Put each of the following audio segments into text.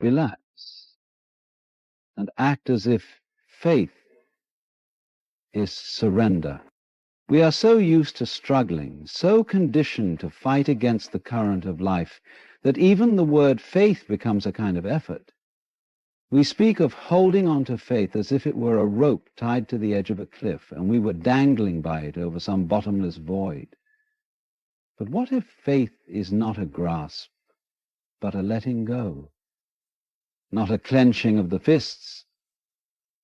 relax and act as if faith is surrender. We are so used to struggling, so conditioned to fight against the current of life, that even the word faith becomes a kind of effort. We speak of holding on to faith as if it were a rope tied to the edge of a cliff, and we were dangling by it over some bottomless void. But what if faith is not a grasp, but a letting go? Not a clenching of the fists,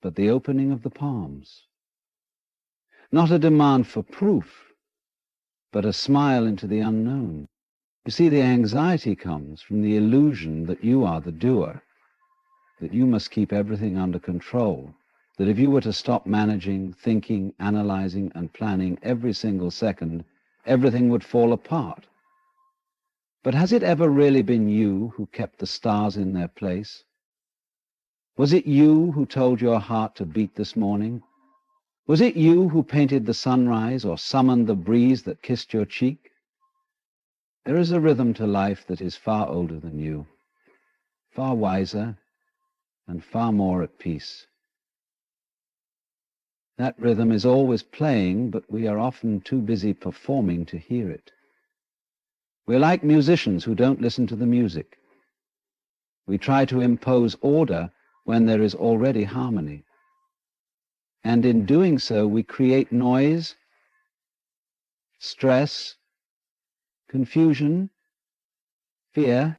but the opening of the palms. Not a demand for proof, but a smile into the unknown. You see, the anxiety comes from the illusion that you are the doer, that you must keep everything under control, that if you were to stop managing, thinking, analyzing, and planning every single second, everything would fall apart. But has it ever really been you who kept the stars in their place? Was it you who told your heart to beat this morning? Was it you who painted the sunrise or summoned the breeze that kissed your cheek? There is a rhythm to life that is far older than you, far wiser, and far more at peace. That rhythm is always playing, but we are often too busy performing to hear it. We're like musicians who don't listen to the music. We try to impose order when there is already harmony. And in doing so, we create noise, stress, confusion, fear.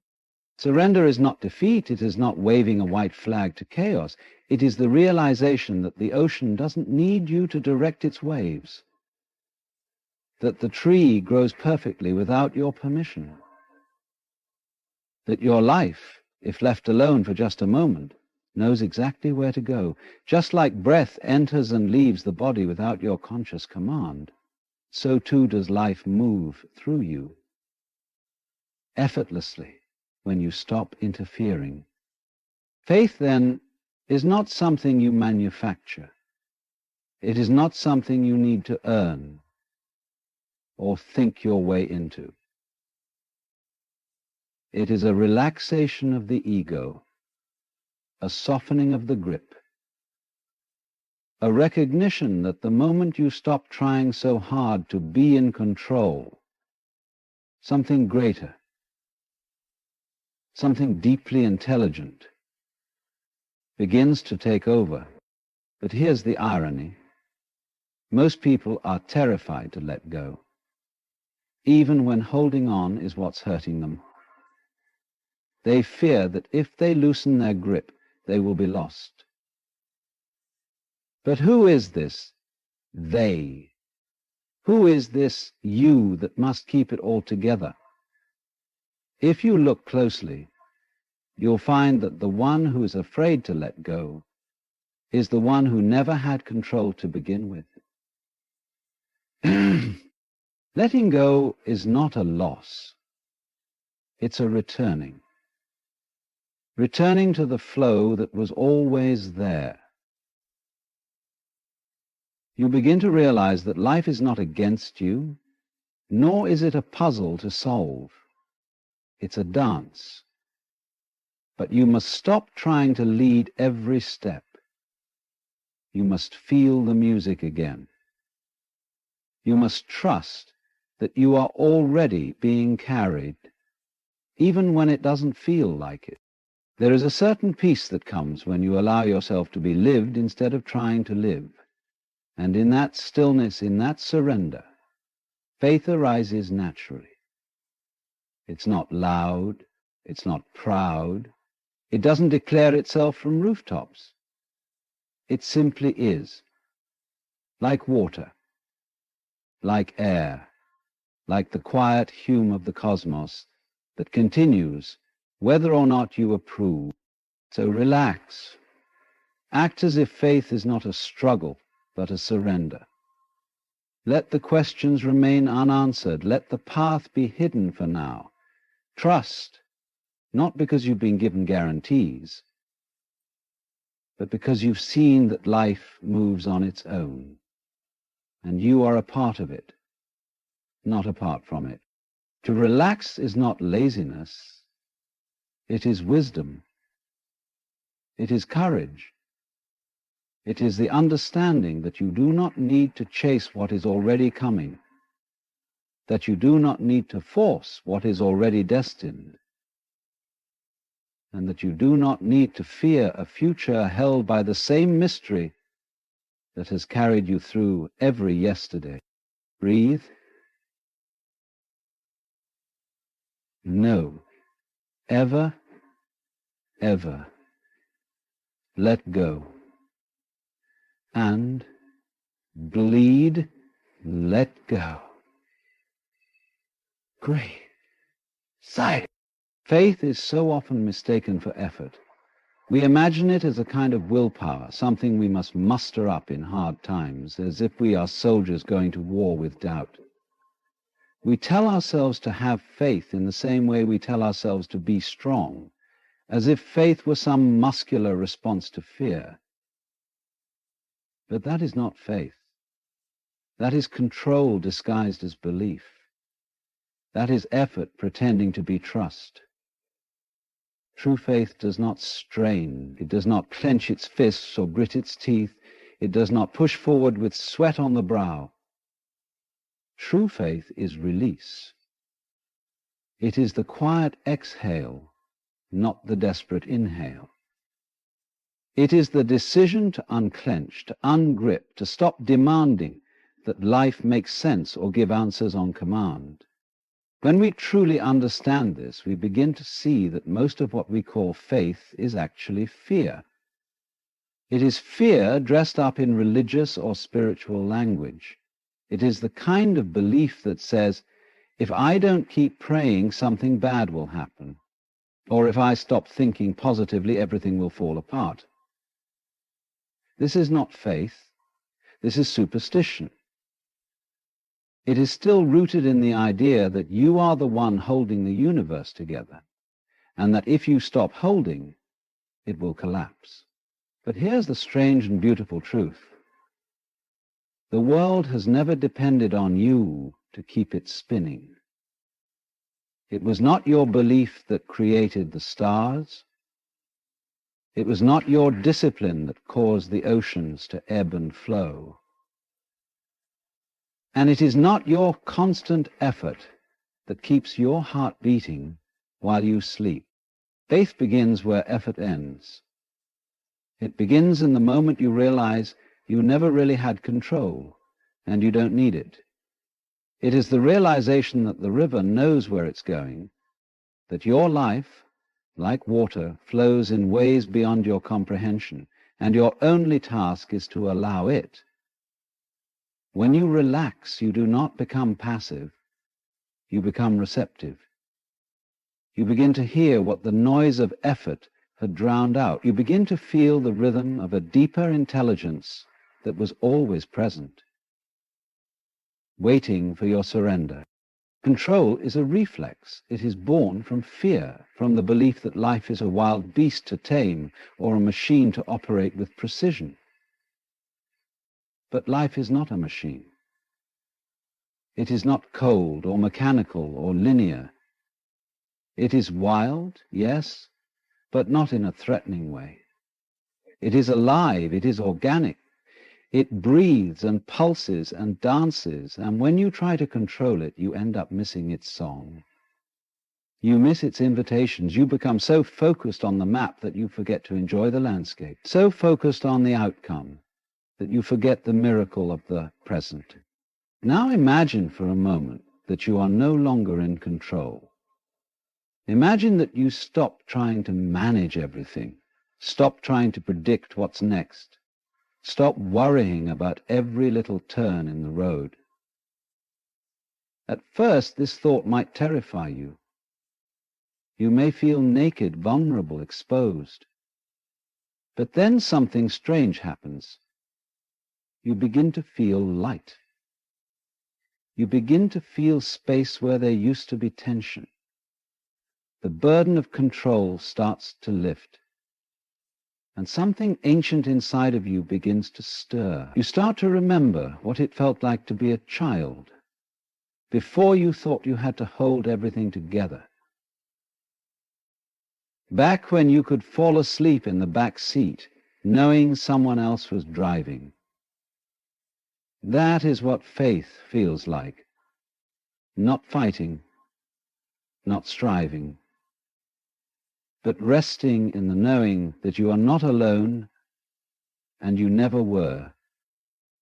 Surrender is not defeat. It is not waving a white flag to chaos. It is the realization that the ocean doesn't need you to direct its waves, that the tree grows perfectly without your permission, that your life, if left alone for just a moment, knows exactly where to go. Just like breath enters and leaves the body without your conscious command, so too does life move through you, effortlessly, when you stop interfering. Faith, then, is not something you manufacture. It is not something you need to earn or think your way into. It is a relaxation of the ego, a softening of the grip, a recognition that the moment you stop trying so hard to be in control, something greater, something deeply intelligent, begins to take over. But here's the irony. Most people are terrified to let go, even when holding on is what's hurting them. They fear that if they loosen their grip, they will be lost. But who is this they? Who is this you that must keep it all together? If you look closely, you'll find that the one who is afraid to let go is the one who never had control to begin with. Letting go is not a loss. It's a returning. Returning to the flow that was always there. You begin to realize that life is not against you, nor is it a puzzle to solve. It's a dance. But you must stop trying to lead every step. You must feel the music again. You must trust that you are already being carried, even when it doesn't feel like it. There is a certain peace that comes when you allow yourself to be lived instead of trying to live. And in that stillness, in that surrender, faith arises naturally. It's not loud, it's not proud, it doesn't declare itself from rooftops. It simply is, like water, like air, like the quiet hum of the cosmos that continues whether or not you approve. So relax. Act as if faith is not a struggle, but a surrender. Let the questions remain unanswered. Let the path be hidden for now. Trust, not because you've been given guarantees, but because you've seen that life moves on its own, and you are a part of it, not apart from it. To relax is not laziness, it is wisdom. It is courage. It is the understanding that you do not need to chase what is already coming, that you do not need to force what is already destined, and that you do not need to fear a future held by the same mystery that has carried you through every yesterday. Breathe. No. Ever, ever let go. And bleed, let go. Great. Sight. Faith is so often mistaken for effort. We imagine it as a kind of willpower, something we must muster up in hard times, as if we are soldiers going to war with doubt. We tell ourselves to have faith in the same way we tell ourselves to be strong, as if faith were some muscular response to fear. But that is not faith. That is control disguised as belief. That is effort pretending to be trust. True faith does not strain. It does not clench its fists or grit its teeth. It does not push forward with sweat on the brow. True faith is release. It is the quiet exhale, not the desperate inhale. It is the decision to unclench, to ungrip, to stop demanding that life make sense or give answers on command. When we truly understand this, we begin to see that most of what we call faith is actually fear. It is fear dressed up in religious or spiritual language. It is the kind of belief that says, if I don't keep praying, something bad will happen. Or if I stop thinking positively, everything will fall apart. This is not faith. This is superstition. It is still rooted in the idea that you are the one holding the universe together, and that if you stop holding, it will collapse. But here's the strange and beautiful truth. The world has never depended on you to keep it spinning. It was not your belief that created the stars. It was not your discipline that caused the oceans to ebb and flow. And it is not your constant effort that keeps your heart beating while you sleep. Faith begins where effort ends. It begins in the moment you realize you never really had control, and you don't need it. It is the realization that the river knows where it's going, that your life, like water, flows in ways beyond your comprehension, and your only task is to allow it. When you relax, you do not become passive, you become receptive. You begin to hear what the noise of effort had drowned out. You begin to feel the rhythm of a deeper intelligence that was always present, waiting for your surrender. Control is a reflex. It is born from fear, from the belief that life is a wild beast to tame or a machine to operate with precision. But life is not a machine. It is not cold or mechanical or linear. It is wild, yes, but not in a threatening way. It is alive, it is organic. It breathes and pulses and dances, and when you try to control it, you end up missing its song. You miss its invitations. You become so focused on the map that you forget to enjoy the landscape, so focused on the outcome that you forget the miracle of the present. Now imagine for a moment that you are no longer in control. Imagine that you stop trying to manage everything, stop trying to predict what's next. Stop worrying about every little turn in the road. At first, this thought might terrify you. You may feel naked, vulnerable, exposed. But then something strange happens. You begin to feel light. You begin to feel space where there used to be tension. The burden of control starts to lift. And something ancient inside of you begins to stir. You start to remember what it felt like to be a child, before you thought you had to hold everything together. Back when you could fall asleep in the back seat, knowing someone else was driving. That is what faith feels like. Not fighting, not striving, but resting in the knowing that you are not alone and you never were.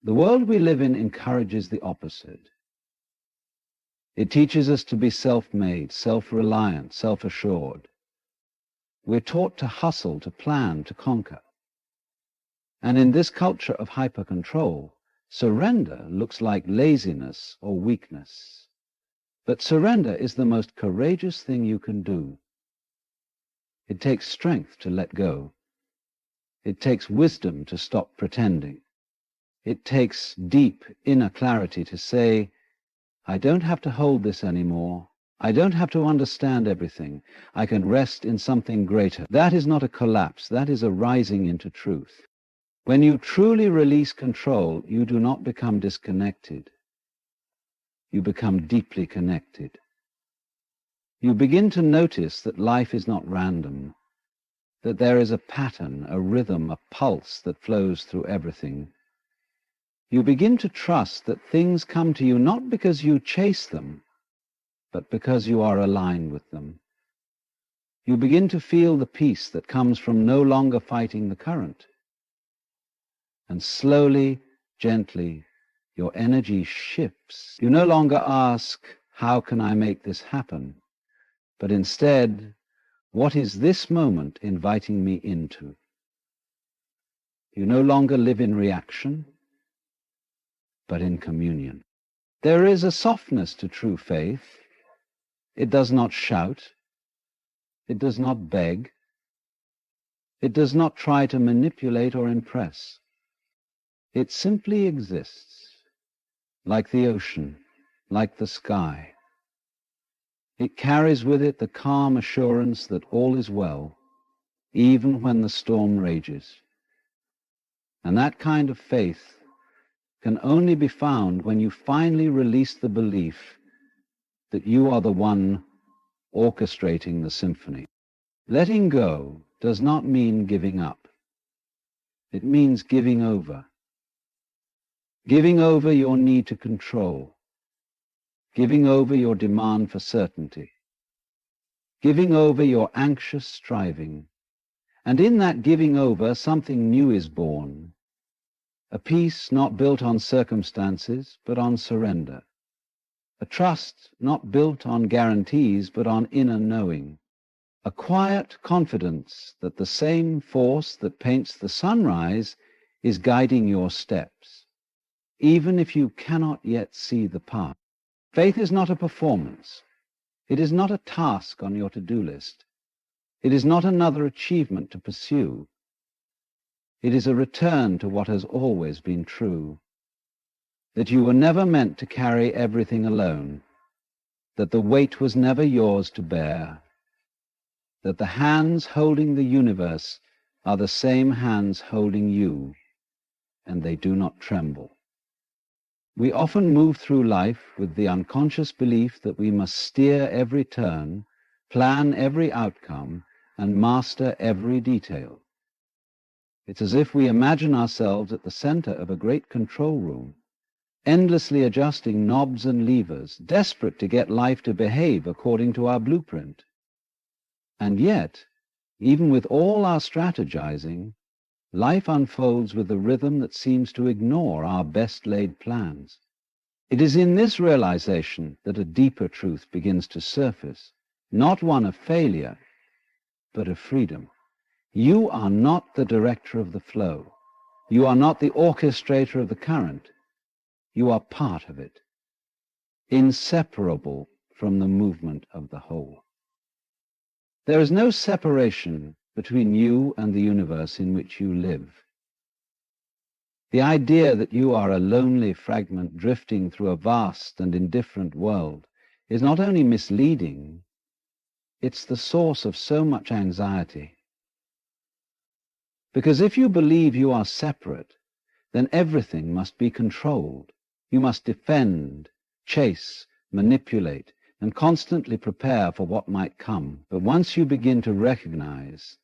The world we live in encourages the opposite. It teaches us to be self-made, self-reliant, self-assured. We're taught to hustle, to plan, to conquer. And in this culture of hyper-control, surrender looks like laziness or weakness. But surrender is the most courageous thing you can do. It takes strength to let go. It takes wisdom to stop pretending. It takes deep inner clarity to say, I don't have to hold this anymore. I don't have to understand everything. I can rest in something greater. That is not a collapse. That is a rising into truth. When you truly release control, you do not become disconnected. You become deeply connected. You begin to notice that life is not random, that there is a pattern, a rhythm, a pulse that flows through everything. You begin to trust that things come to you not because you chase them, but because you are aligned with them. You begin to feel the peace that comes from no longer fighting the current. And slowly, gently, your energy shifts. You no longer ask, how can I make this happen? But instead, what is this moment inviting me into? You no longer live in reaction, but in communion. There is a softness to true faith. It does not shout. It does not beg. It does not try to manipulate or impress. It simply exists, like the ocean, like the sky. It carries with it the calm assurance that all is well, even when the storm rages. And that kind of faith can only be found when you finally release the belief that you are the one orchestrating the symphony. Letting go does not mean giving up. It means giving over. Giving over your need to control. Giving over your demand for certainty. Giving over your anxious striving. And in that giving over, something new is born. A peace not built on circumstances, but on surrender. A trust not built on guarantees, but on inner knowing. A quiet confidence that the same force that paints the sunrise is guiding your steps, even if you cannot yet see the path. Faith is not a performance. It is not a task on your to-do list. It is not another achievement to pursue. It is a return to what has always been true, that you were never meant to carry everything alone, that the weight was never yours to bear, that the hands holding the universe are the same hands holding you, and they do not tremble. We often move through life with the unconscious belief that we must steer every turn, plan every outcome, and master every detail. It's as if we imagine ourselves at the center of a great control room, endlessly adjusting knobs and levers, desperate to get life to behave according to our blueprint. And yet, even with all our strategizing, life unfolds with a rhythm that seems to ignore our best-laid plans. It is in this realization that a deeper truth begins to surface, not one of failure, but of freedom. You are not the director of the flow. You are not the orchestrator of the current. You are part of it, inseparable from the movement of the whole. There is no separation between you and the universe in which you live. The idea that you are a lonely fragment drifting through a vast and indifferent world is not only misleading, it's the source of so much anxiety. Because if you believe you are separate, then everything must be controlled. You must defend, chase, manipulate, and constantly prepare for what might come. But once you begin to recognize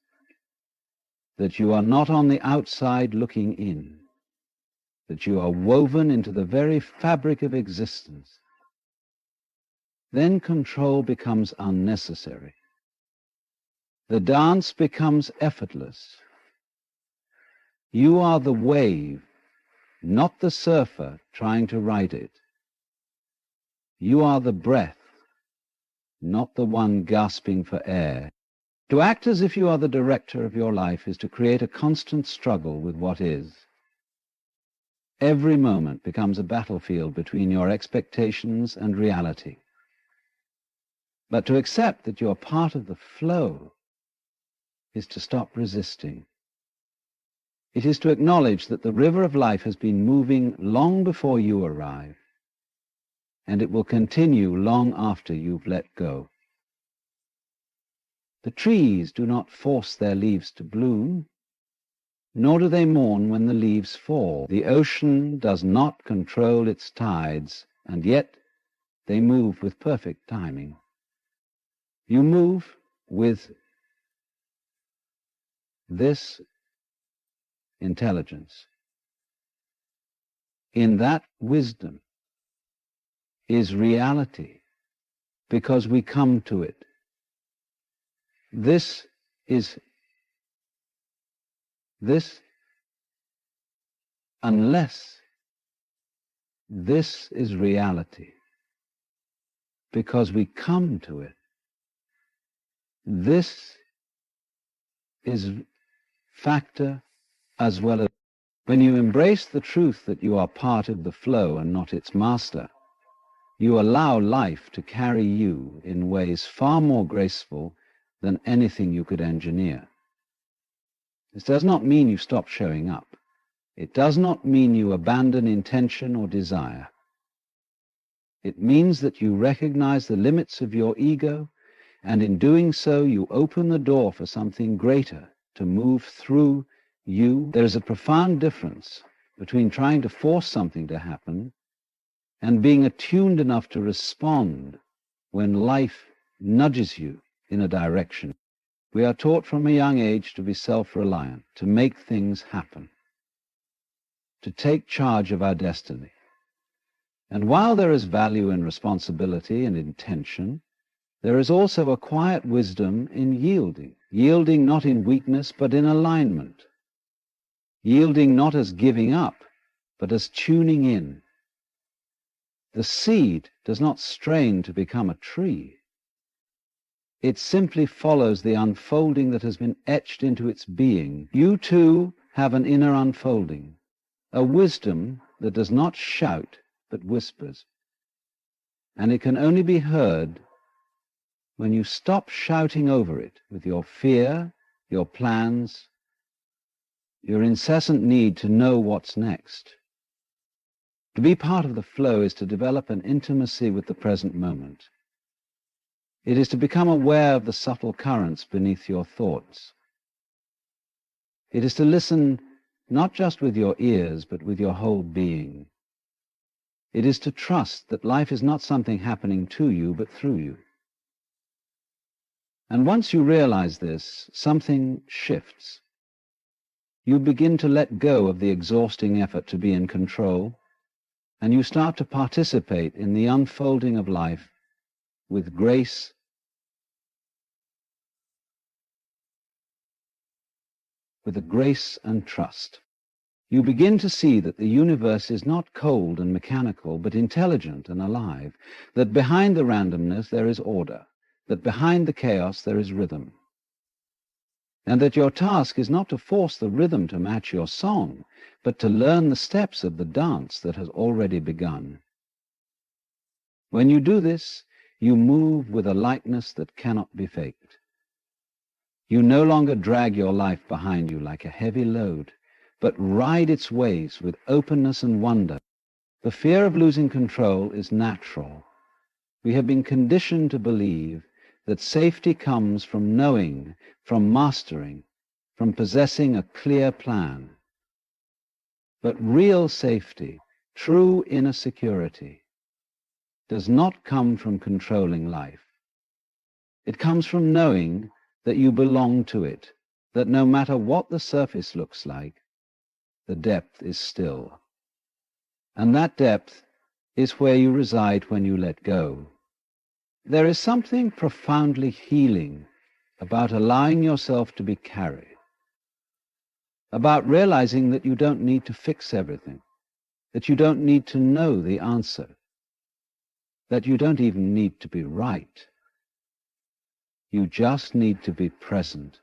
that you are not on the outside looking in, that you are woven into the very fabric of existence, then control becomes unnecessary. The dance becomes effortless. You are the wave, not the surfer trying to ride it. You are the breath, not the one gasping for air. To act as if you are the director of your life is to create a constant struggle with what is. Every moment becomes a battlefield between your expectations and reality. But to accept that you are part of the flow is to stop resisting. It is to acknowledge that the river of life has been moving long before you arrive, and it will continue long after you've let go. The trees do not force their leaves to bloom, nor do they mourn when the leaves fall. The ocean does not control its tides, and yet they move with perfect timing. You move with this intelligence. In that wisdom is reality, because we come to it. This, unless this is reality, because we come to it. This is factor as well as when you embrace the truth that you are part of the flow and not its master. You allow life to carry you in ways far more graceful than anything you could engineer. This does not mean you stop showing up. It does not mean you abandon intention or desire. It means that you recognize the limits of your ego, and in doing so you open the door for something greater to move through you. There is a profound difference between trying to force something to happen and being attuned enough to respond when life nudges you in a direction. We are taught from a young age to be self-reliant, to make things happen, to take charge of our destiny. And while there is value in responsibility and intention, there is also a quiet wisdom in yielding not in weakness but in alignment, yielding not as giving up but as tuning in. The seed does not strain to become a tree. It simply follows the unfolding that has been etched into its being. You too have an inner unfolding, a wisdom that does not shout but whispers. And it can only be heard when you stop shouting over it with your fear, your plans, your incessant need to know what's next. To be part of the flow is to develop an intimacy with the present moment. It is to become aware of the subtle currents beneath your thoughts. It is to listen not just with your ears, but with your whole being. It is to trust that life is not something happening to you, but through you. And once you realize this, something shifts. You begin to let go of the exhausting effort to be in control, and you start to participate in the unfolding of life with grace and trust. You begin to see that the universe is not cold and mechanical, but intelligent and alive, that behind the randomness there is order, that behind the chaos there is rhythm, and that your task is not to force the rhythm to match your song, but to learn the steps of the dance that has already begun. When you do this, you move with a lightness that cannot be faked. You no longer drag your life behind you like a heavy load, but ride its waves with openness and wonder. The fear of losing control is natural. We have been conditioned to believe that safety comes from knowing, from mastering, from possessing a clear plan. But real safety, true inner security, does not come from controlling life. It comes from knowing that you belong to it, that no matter what the surface looks like, the depth is still. And that depth is where you reside when you let go. There is something profoundly healing about allowing yourself to be carried, about realizing that you don't need to fix everything, that you don't need to know the answer, that you don't even need to be right. You just need to be present,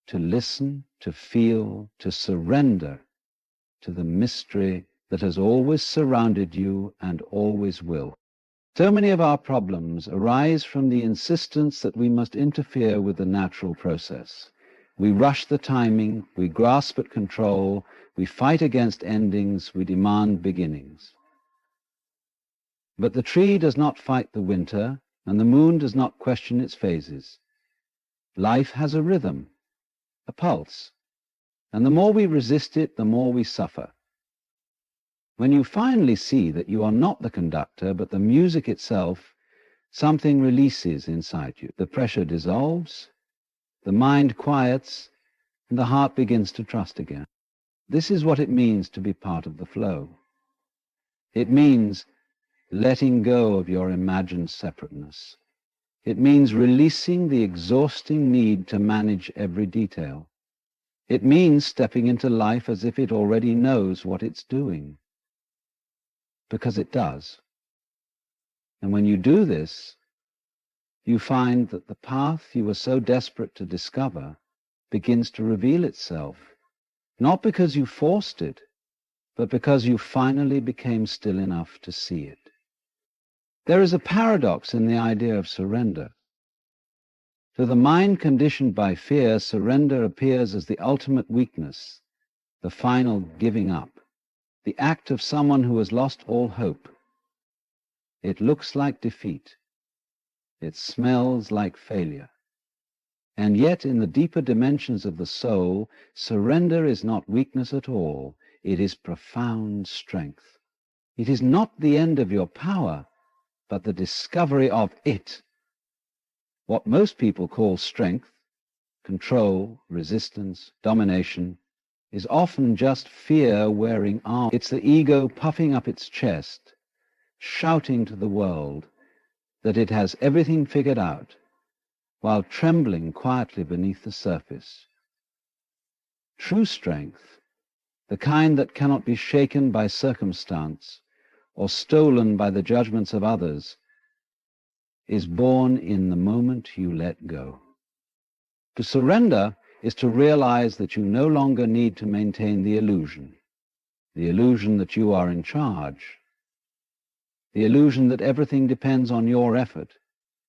to listen, to feel, to surrender to the mystery that has always surrounded you and always will. So many of our problems arise from the insistence that we must interfere with the natural process. We rush the timing, we grasp at control, we fight against endings, we demand beginnings. But the tree does not fight the winter, and the moon does not question its phases. Life has a rhythm, a pulse, and the more we resist it, the more we suffer. When you finally see that you are not the conductor, but the music itself, something releases inside you. The pressure dissolves, the mind quiets, and the heart begins to trust again. This is what it means to be part of the flow. It means letting go of your imagined separateness. It means releasing the exhausting need to manage every detail. It means stepping into life as if it already knows what it's doing. Because it does. And when you do this, you find that the path you were so desperate to discover begins to reveal itself, not because you forced it, but because you finally became still enough to see it. There is a paradox in the idea of surrender. To the mind conditioned by fear, surrender appears as the ultimate weakness, the final giving up, the act of someone who has lost all hope. It looks like defeat. It smells like failure. And yet, in the deeper dimensions of the soul, surrender is not weakness at all. It is profound strength. It is not the end of your power, but the discovery of it. What most people call strength, control, resistance, domination, is often just fear wearing armor. It's the ego puffing up its chest, shouting to the world that it has everything figured out, while trembling quietly beneath the surface. True strength, the kind that cannot be shaken by circumstance or stolen by the judgments of others, is born in the moment you let go. To surrender is to realize that you no longer need to maintain the illusion that you are in charge, the illusion that everything depends on your effort,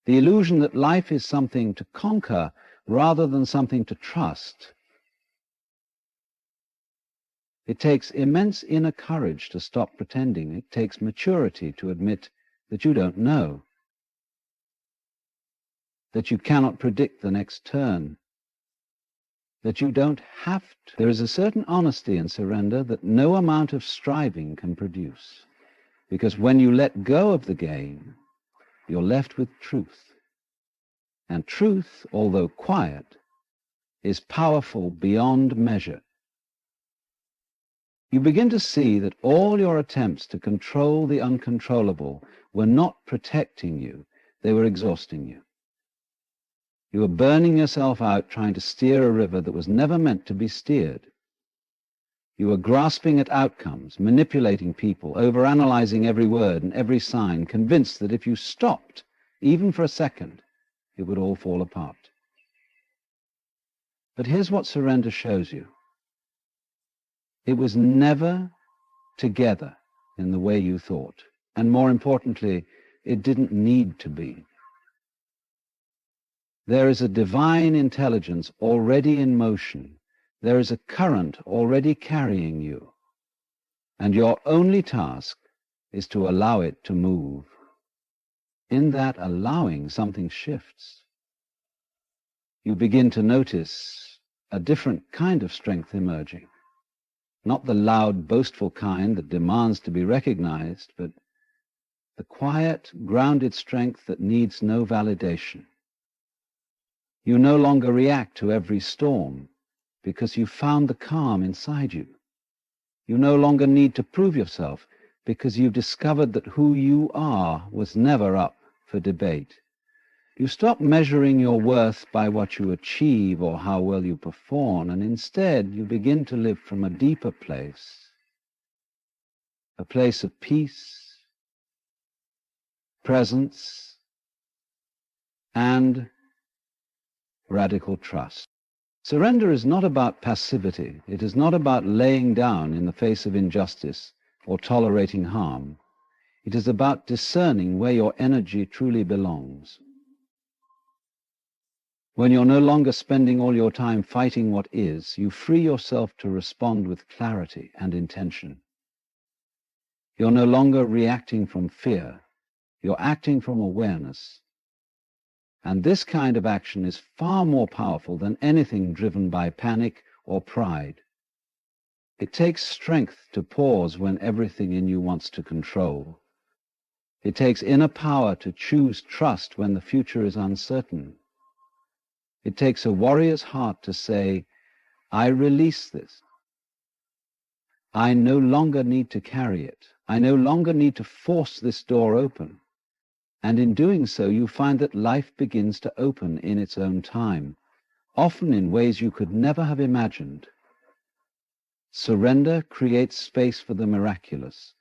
the illusion that life is something to conquer rather than something to trust. It takes immense inner courage to stop pretending. It takes maturity to admit that you don't know, that you cannot predict the next turn, that you don't have to. There is a certain honesty in surrender that no amount of striving can produce, because when you let go of the game, you're left with truth. And truth, although quiet, is powerful beyond measure. You begin to see that all your attempts to control the uncontrollable were not protecting you, they were exhausting you. You were burning yourself out trying to steer a river that was never meant to be steered. You were grasping at outcomes, manipulating people, overanalyzing every word and every sign, convinced that if you stopped, even for a second, it would all fall apart. But here's what surrender shows you. It was never together in the way you thought. And more importantly, it didn't need to be. There is a divine intelligence already in motion. There is a current already carrying you. And your only task is to allow it to move. In that allowing, something shifts. You begin to notice a different kind of strength emerging. Not the loud, boastful kind that demands to be recognized, but the quiet, grounded strength that needs no validation. You no longer react to every storm because you've found the calm inside you. You no longer need to prove yourself because you've discovered that who you are was never up for debate. You stop measuring your worth by what you achieve or how well you perform, and instead you begin to live from a deeper place, a place of peace, presence, and radical trust. Surrender is not about passivity. It is not about laying down in the face of injustice or tolerating harm. It is about discerning where your energy truly belongs. When you're no longer spending all your time fighting what is, you free yourself to respond with clarity and intention. You're no longer reacting from fear. You're acting from awareness. And this kind of action is far more powerful than anything driven by panic or pride. It takes strength to pause when everything in you wants to control. It takes inner power to choose trust when the future is uncertain. It takes a warrior's heart to say, I release this. I no longer need to carry it. I no longer need to force this door open. And in doing so, you find that life begins to open in its own time, often in ways you could never have imagined. Surrender creates space for the miraculous,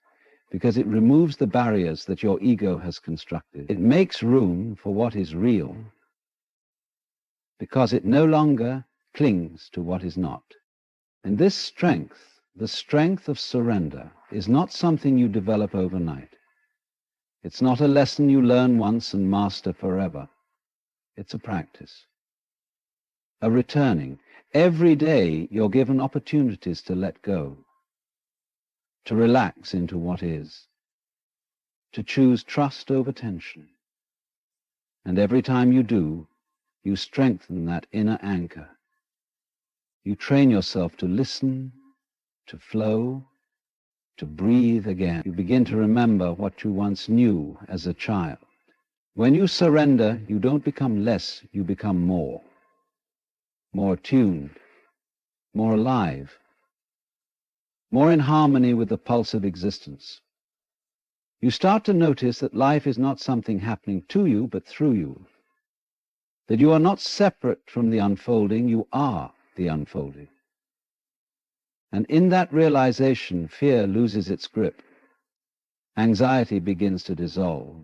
because it removes the barriers that your ego has constructed. It makes room for what is real, because it no longer clings to what is not. And this strength, the strength of surrender, is not something you develop overnight. It's not a lesson you learn once and master forever. It's a practice, a returning. Every day you're given opportunities to let go, to relax into what is, to choose trust over tension. And every time you do, you strengthen that inner anchor. You train yourself to listen, to flow, to breathe again. You begin to remember what you once knew as a child. When you surrender, you don't become less, you become more attuned, more alive, more in harmony with the pulse of existence. You start to notice that life is not something happening to you, but through you. That you are not separate from the unfolding, you are the unfolding. And in that realization, fear loses its grip. Anxiety begins to dissolve.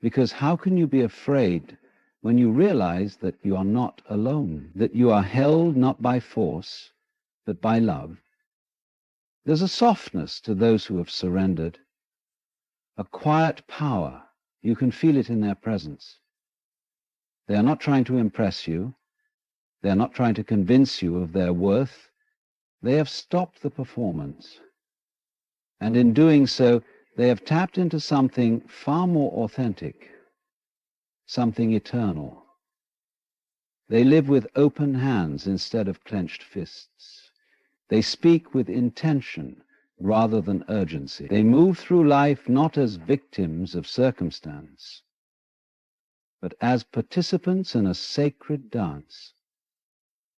Because how can you be afraid when you realize that you are not alone, that you are held not by force, but by love? There's a softness to those who have surrendered, a quiet power. You can feel it in their presence. They are not trying to impress you. They are not trying to convince you of their worth. They have stopped the performance. And in doing so, they have tapped into something far more authentic, something eternal. They live with open hands instead of clenched fists. They speak with intention rather than urgency. They move through life not as victims of circumstance, but as participants in a sacred dance.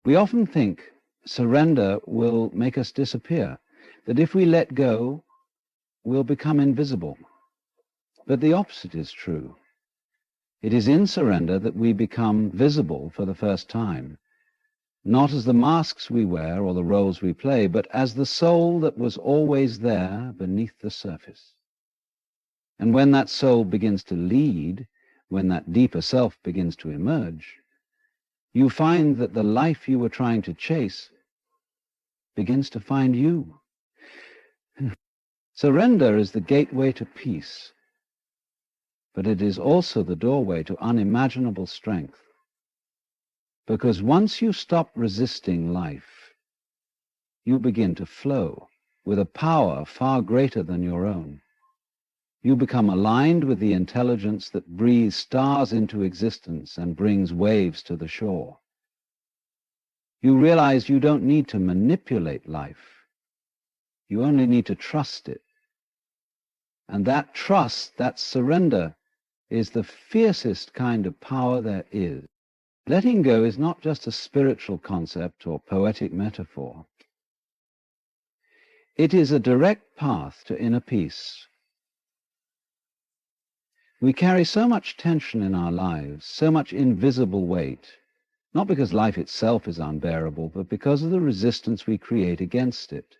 We often think surrender will make us disappear, that if we let go, we'll become invisible. But the opposite is true. It is in surrender that we become visible for the first time, not as the masks we wear or the roles we play, but as the soul that was always there beneath the surface. And when that soul begins to lead, when that deeper self begins to emerge, you find that the life you were trying to chase begins to find you. Surrender is the gateway to peace, but it is also the doorway to unimaginable strength. Because once you stop resisting life, you begin to flow with a power far greater than your own. You become aligned with the intelligence that breathes stars into existence and brings waves to the shore. You realize you don't need to manipulate life. You only need to trust it. And that trust, that surrender, is the fiercest kind of power there is. Letting go is not just a spiritual concept or poetic metaphor. It is a direct path to inner peace. We carry so much tension in our lives, so much invisible weight, not because life itself is unbearable, but because of the resistance we create against it.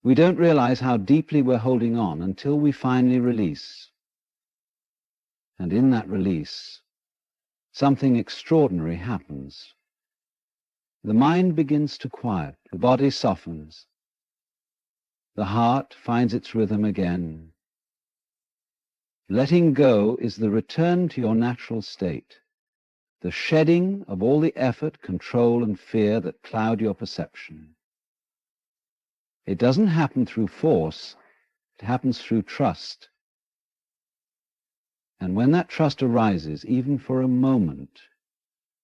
We don't realize how deeply we're holding on until we finally release. And in that release, something extraordinary happens. The mind begins to quiet, the body softens, the heart finds its rhythm again. Letting go is the return to your natural state, the shedding of all the effort, control, and fear that cloud your perception. It doesn't happen through force, it happens through trust. And when that trust arises, even for a moment,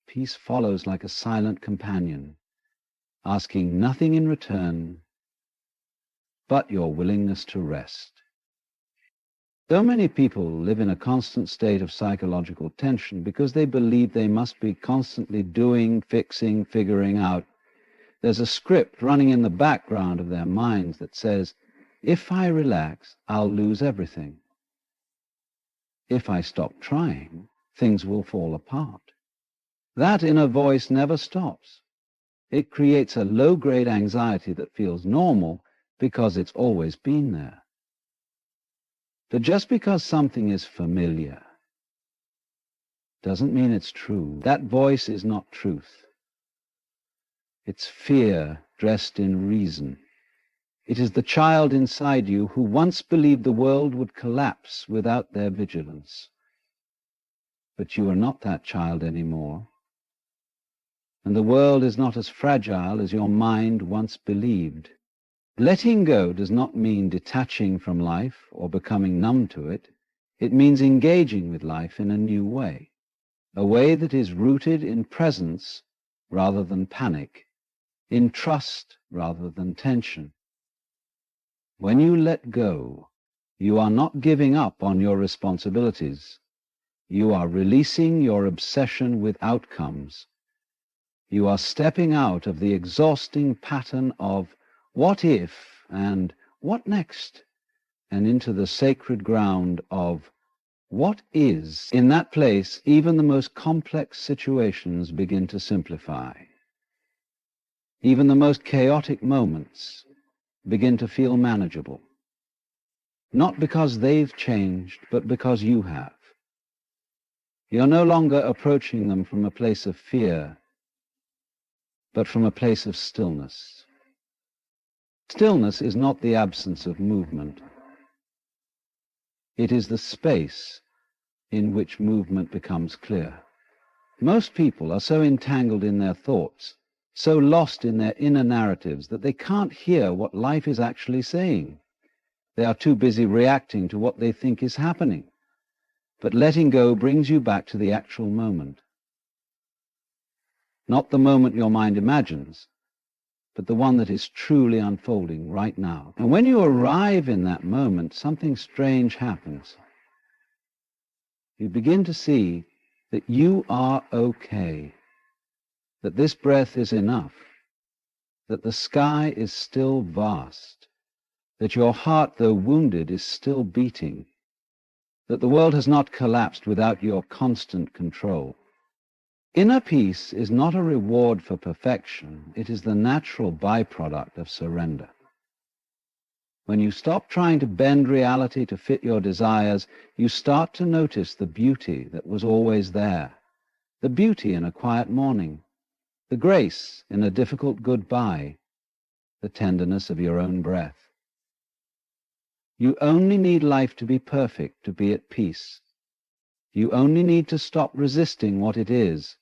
peace follows like a silent companion, asking nothing in return but your willingness to rest. So many people live in a constant state of psychological tension because they believe they must be constantly doing, fixing, figuring out. There's a script running in the background of their minds that says, if I relax, I'll lose everything. If I stop trying, things will fall apart. That inner voice never stops. It creates a low-grade anxiety that feels normal because it's always been there. But just because something is familiar doesn't mean it's true. That voice is not truth. It's fear dressed in reason. It is the child inside you who once believed the world would collapse without their vigilance. But you are not that child anymore. And the world is not as fragile as your mind once believed. Letting go does not mean detaching from life or becoming numb to it. It means engaging with life in a new way, a way that is rooted in presence rather than panic, in trust rather than tension. When you let go, you are not giving up on your responsibilities. You are releasing your obsession with outcomes. You are stepping out of the exhausting pattern of what if and what next, and into the sacred ground of what is. In that place, even the most complex situations begin to simplify. Even the most chaotic moments begin to feel manageable. Not because they've changed, but because you have. You're no longer approaching them from a place of fear, but from a place of stillness. Stillness is not the absence of movement. It is the space in which movement becomes clear. Most people are so entangled in their thoughts, so lost in their inner narratives, that they can't hear what life is actually saying. They are too busy reacting to what they think is happening. But letting go brings you back to the actual moment. Not the moment your mind imagines, but the one that is truly unfolding right now. And when you arrive in that moment, something strange happens. You begin to see that you are okay, that this breath is enough, that the sky is still vast, that your heart, though wounded, is still beating, that the world has not collapsed without your constant control. Inner peace is not a reward for perfection. It is the natural byproduct of surrender. When you stop trying to bend reality to fit your desires, you start to notice the beauty that was always there, the beauty in a quiet morning, the grace in a difficult goodbye, the tenderness of your own breath. You only need life to be perfect to be at peace. You only need to stop resisting what it is.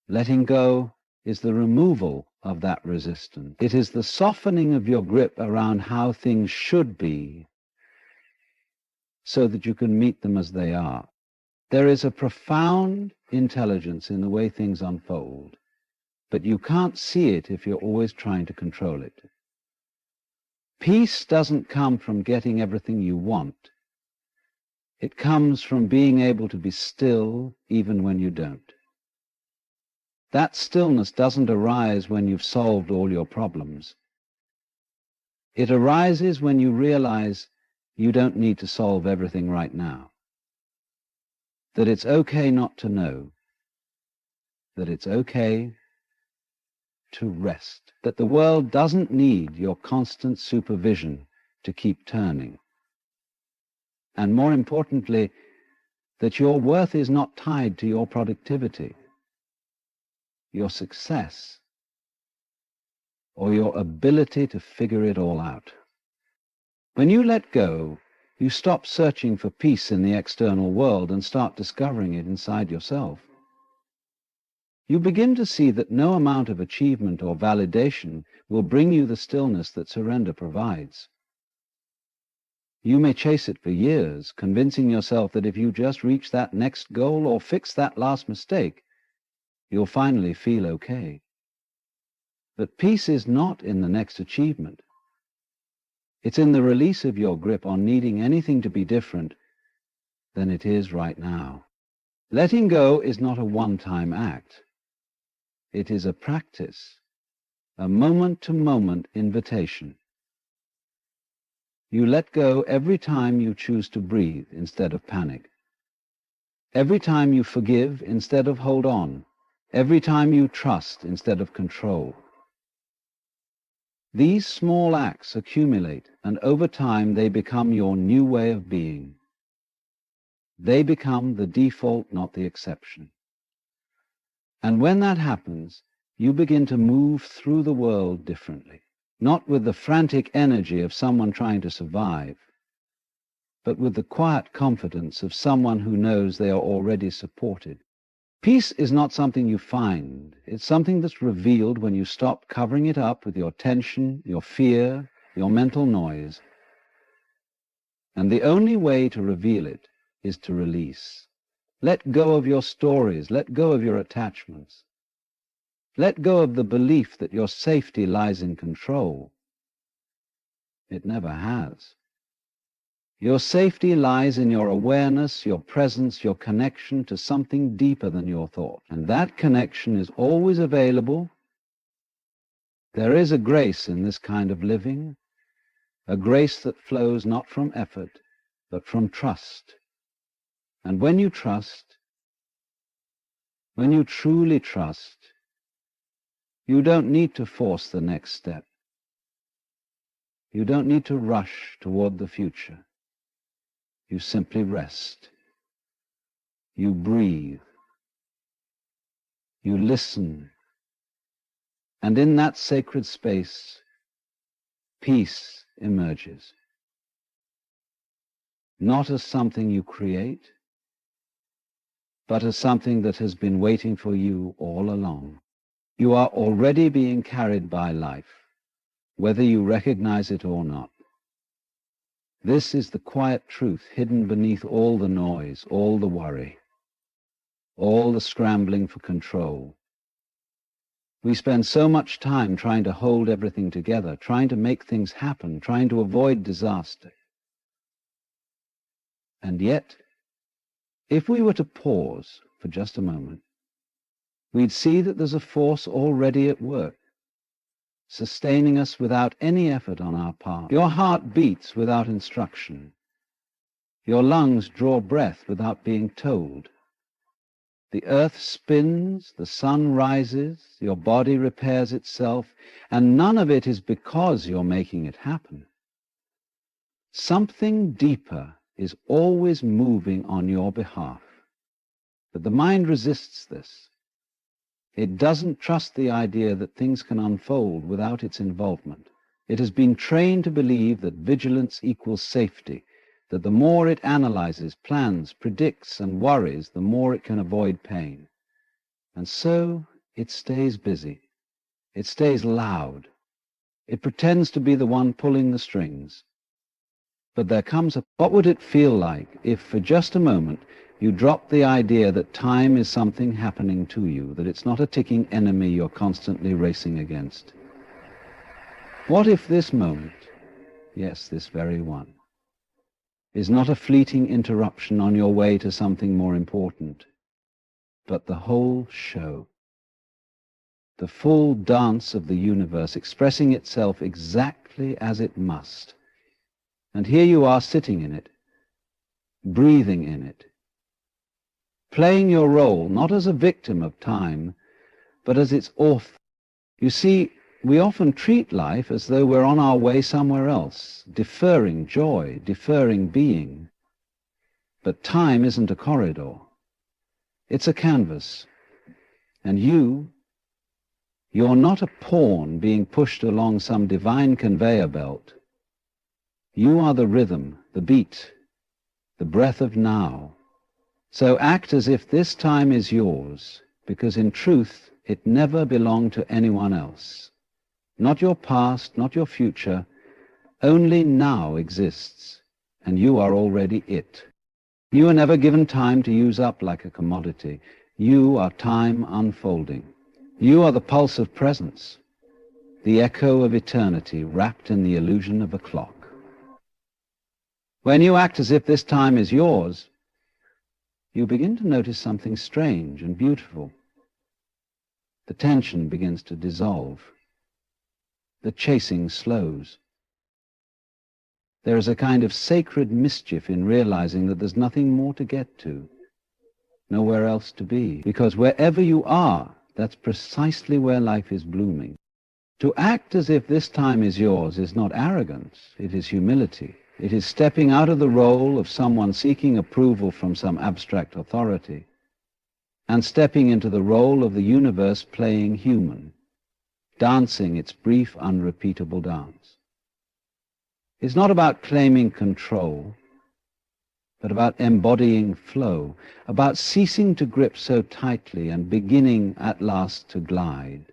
Letting go is the removal of that resistance. It is the softening of your grip around how things should be so that you can meet them as they are. There is a profound intelligence in the way things unfold, but you can't see it if you're always trying to control it. Peace doesn't come from getting everything you want. It comes from being able to be still even when you don't. That stillness doesn't arise when you've solved all your problems. It arises when you realize you don't need to solve everything right now. That it's okay not to know. That it's okay to rest. That the world doesn't need your constant supervision to keep turning. And more importantly, that your worth is not tied to your productivity, your success, or your ability to figure it all out. When you let go, you stop searching for peace in the external world and start discovering it inside yourself. You begin to see that no amount of achievement or validation will bring you the stillness that surrender provides. You may chase it for years, convincing yourself that if you just reach that next goal or fix that last mistake, you'll finally feel okay. But peace is not in the next achievement. It's in the release of your grip on needing anything to be different than it is right now. Letting go is not a one-time act. It is a practice, a moment-to-moment invitation. You let go every time you choose to breathe instead of panic. Every time you forgive instead of hold on. Every time you trust instead of control. These small acts accumulate, and over time they become your new way of being. They become the default, not the exception. And when that happens, you begin to move through the world differently, not with the frantic energy of someone trying to survive, but with the quiet confidence of someone who knows they are already supported. Peace is not something you find. It's something that's revealed when you stop covering it up with your tension, your fear, your mental noise. And the only way to reveal it is to release. Let go of your stories. Let go of your attachments. Let go of the belief that your safety lies in control. It never has. Your safety lies in your awareness, your presence, your connection to something deeper than your thought. And that connection is always available. There is a grace in this kind of living, a grace that flows not from effort, but from trust. And when you trust, when you truly trust, you don't need to force the next step. You don't need to rush toward the future. You simply rest. You breathe. You listen. And in that sacred space, peace emerges. Not as something you create, but as something that has been waiting for you all along. You are already being carried by life, whether you recognize it or not. This is the quiet truth hidden beneath all the noise, all the worry, all the scrambling for control. We spend so much time trying to hold everything together, trying to make things happen, trying to avoid disaster. And yet, if we were to pause for just a moment, we'd see that there's a force already at work, sustaining us without any effort on our part. Your heart beats without instruction. Your lungs draw breath without being told. The earth spins, the sun rises, your body repairs itself, and none of it is because you're making it happen. Something deeper is always moving on your behalf. But the mind resists this. It doesn't trust the idea that things can unfold without its involvement. It has been trained to believe that vigilance equals safety, that the more it analyzes, plans, predicts, and worries, the more it can avoid pain. And so it stays busy. It stays loud. It pretends to be the one pulling the strings. But there comes what would it feel like if for just a moment you drop the idea that time is something happening to you, that it's not a ticking enemy you're constantly racing against? What if this moment, yes, this very one, is not a fleeting interruption on your way to something more important, but the whole show, the full dance of the universe expressing itself exactly as it must. And here you are sitting in it, breathing in it, playing your role not as a victim of time, but as its author. You see, we often treat life as though we're on our way somewhere else, deferring joy, deferring being. But time isn't a corridor. It's a canvas. And you're not a pawn being pushed along some divine conveyor belt. You are the rhythm, the beat, the breath of now. So act as if this time is yours, because in truth it never belonged to anyone else. Not your past, not your future, only now exists, and you are already it. You are never given time to use up like a commodity. You are time unfolding. You are the pulse of presence, the echo of eternity wrapped in the illusion of a clock. When you act as if this time is yours, you begin to notice something strange and beautiful. The tension begins to dissolve. The chasing slows. There is a kind of sacred mischief in realizing that there's nothing more to get to, nowhere else to be, because wherever you are, that's precisely where life is blooming. To act as if this time is yours is not arrogance, it is humility. It is stepping out of the role of someone seeking approval from some abstract authority and stepping into the role of the universe playing human, dancing its brief, unrepeatable dance. It's not about claiming control, but about embodying flow, about ceasing to grip so tightly and beginning at last to glide.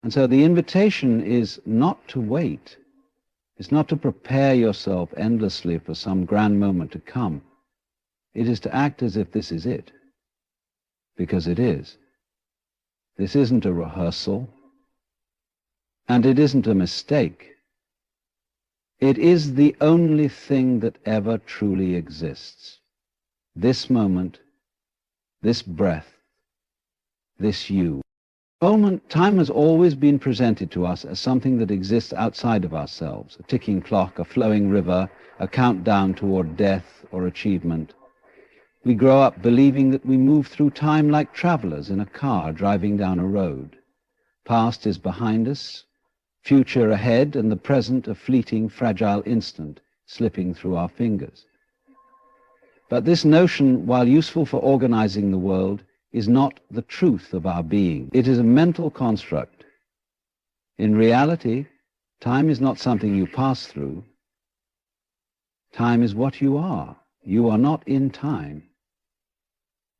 And so the invitation is not to wait. It's not to prepare yourself endlessly for some grand moment to come. It is to act as if this is it, because it is. This isn't a rehearsal, and it isn't a mistake. It is the only thing that ever truly exists. This moment, this breath, this you. Time has always been presented to us as something that exists outside of ourselves, a ticking clock, a flowing river, a countdown toward death or achievement. We grow up believing that we move through time like travelers in a car driving down a road. Past is behind us, future ahead, and the present a fleeting, fragile instant slipping through our fingers. But this notion, while useful for organizing the world, is not the truth of our being. It is a mental construct. In reality, time is not something you pass through. Time is what you are. You are not in time.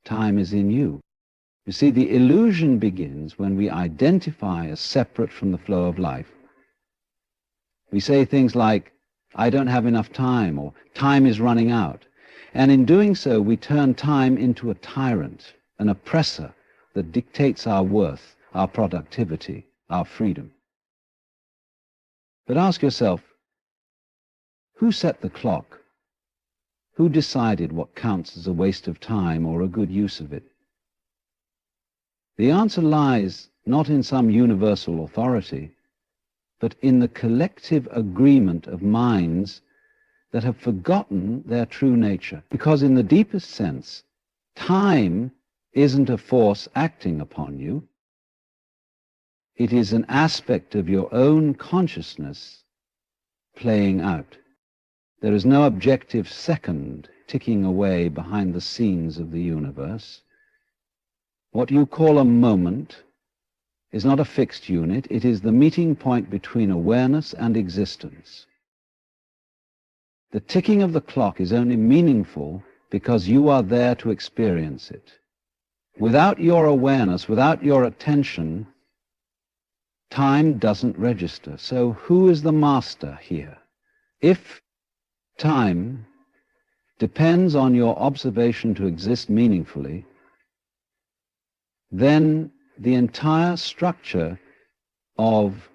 Time is in you. You see, the illusion begins when we identify as separate from the flow of life. We say things like, I don't have enough time, or time is running out. And in doing so, we turn time into a tyrant, an oppressor that dictates our worth, our productivity, our freedom. But ask yourself, who set the clock? Who decided what counts as a waste of time or a good use of it? The answer lies not in some universal authority, but in the collective agreement of minds that have forgotten their true nature. Because in the deepest sense, time isn't a force acting upon you. It is an aspect of your own consciousness playing out. There is no objective second ticking away behind the scenes of the universe. What you call a moment is not a fixed unit. It is the meeting point between awareness and existence. The ticking of the clock is only meaningful because you are there to experience it. Without your awareness, without your attention, time doesn't register. So who is the master here? If time depends on your observation to exist meaningfully, then the entire structure of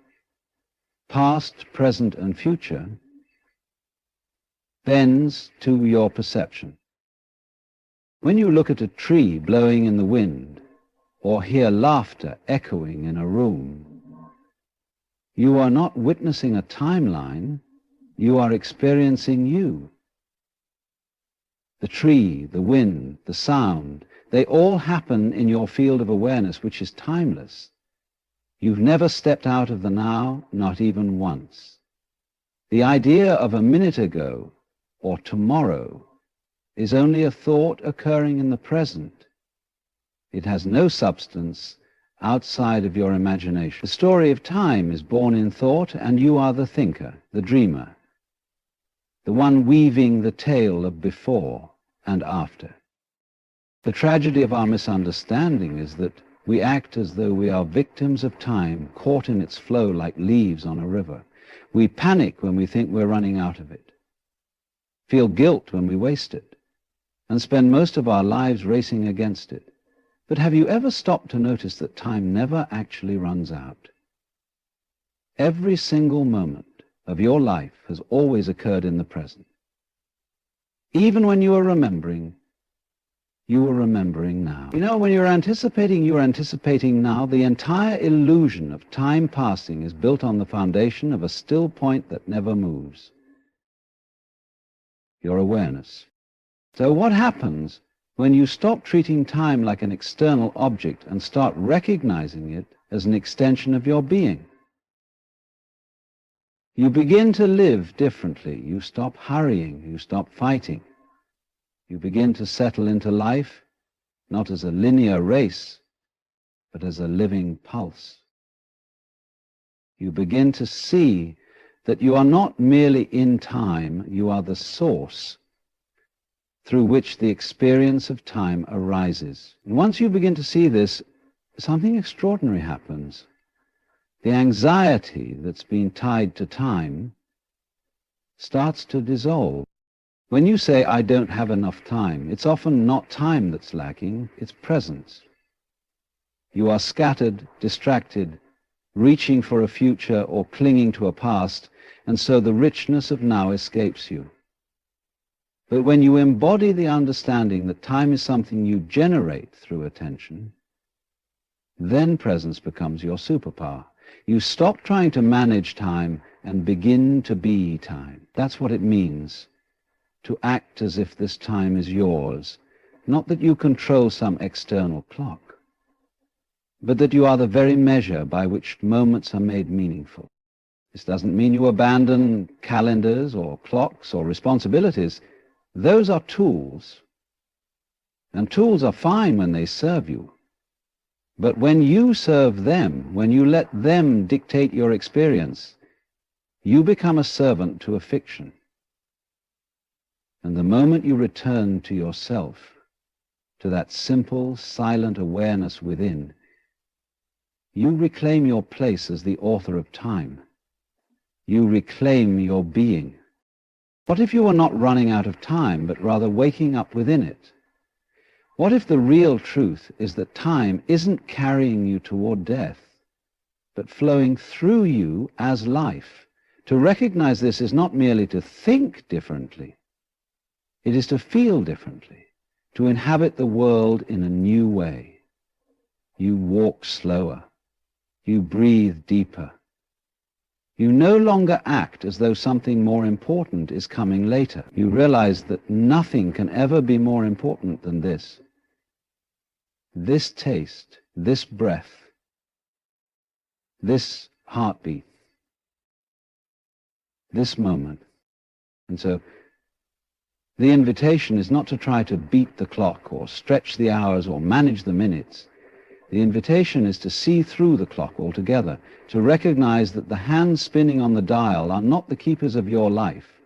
past, present, and future, bends to your perception. When you look at a tree blowing in the wind, or hear laughter echoing in a room, you are not witnessing a timeline, you are experiencing you. The tree, the wind, the sound, they all happen in your field of awareness, which is timeless. You've never stepped out of the now, not even once. The idea of a minute ago or tomorrow is only a thought occurring in the present. It has no substance outside of your imagination. The story of time is born in thought, and you are the thinker, the dreamer, the one weaving the tale of before and after. The tragedy of our misunderstanding is that we act as though we are victims of time, caught in its flow like leaves on a river. We panic when we think we're running out of it, feel guilt when we waste it, and spend most of our lives racing against it. But have you ever stopped to notice that time never actually runs out? Every single moment of your life has always occurred in the present. Even when you are remembering now. You know, when you're anticipating now. The entire illusion of time passing is built on the foundation of a still point that never moves. Your awareness. So what happens when you stop treating time like an external object and start recognizing it as an extension of your being? You begin to live differently. You stop hurrying. You stop fighting. You begin to settle into life, not as a linear race, but as a living pulse. You begin to see that you are not merely in time, you are the source through which the experience of time arises. And once you begin to see this, something extraordinary happens. The anxiety that's been tied to time starts to dissolve. When you say, I don't have enough time, it's often not time that's lacking, it's presence. You are scattered, distracted, reaching for a future or clinging to a past, and so the richness of now escapes you. But when you embody the understanding that time is something you generate through attention, then presence becomes your superpower. You stop trying to manage time and begin to be time. That's what it means to act as if this time is yours, not that you control some external clock, but that you are the very measure by which moments are made meaningful. This doesn't mean you abandon calendars or clocks or responsibilities. Those are tools, and tools are fine when they serve you. But when you serve them, when you let them dictate your experience, you become a servant to a fiction. And the moment you return to yourself, to that simple, silent awareness within, you reclaim your place as the author of time. You reclaim your being. What if you were not running out of time, but rather waking up within it? What if the real truth is that time isn't carrying you toward death, but flowing through you as life? To recognize this is not merely to think differently. It is to feel differently, to inhabit the world in a new way. You walk slower. You breathe deeper. You no longer act as though something more important is coming later. You realize that nothing can ever be more important than this. This taste, this breath, this heartbeat, this moment. And so the invitation is not to try to beat the clock or stretch the hours or manage the minutes. The invitation is to see through the clock altogether, to recognize that the hands spinning on the dial are not the keepers of your life.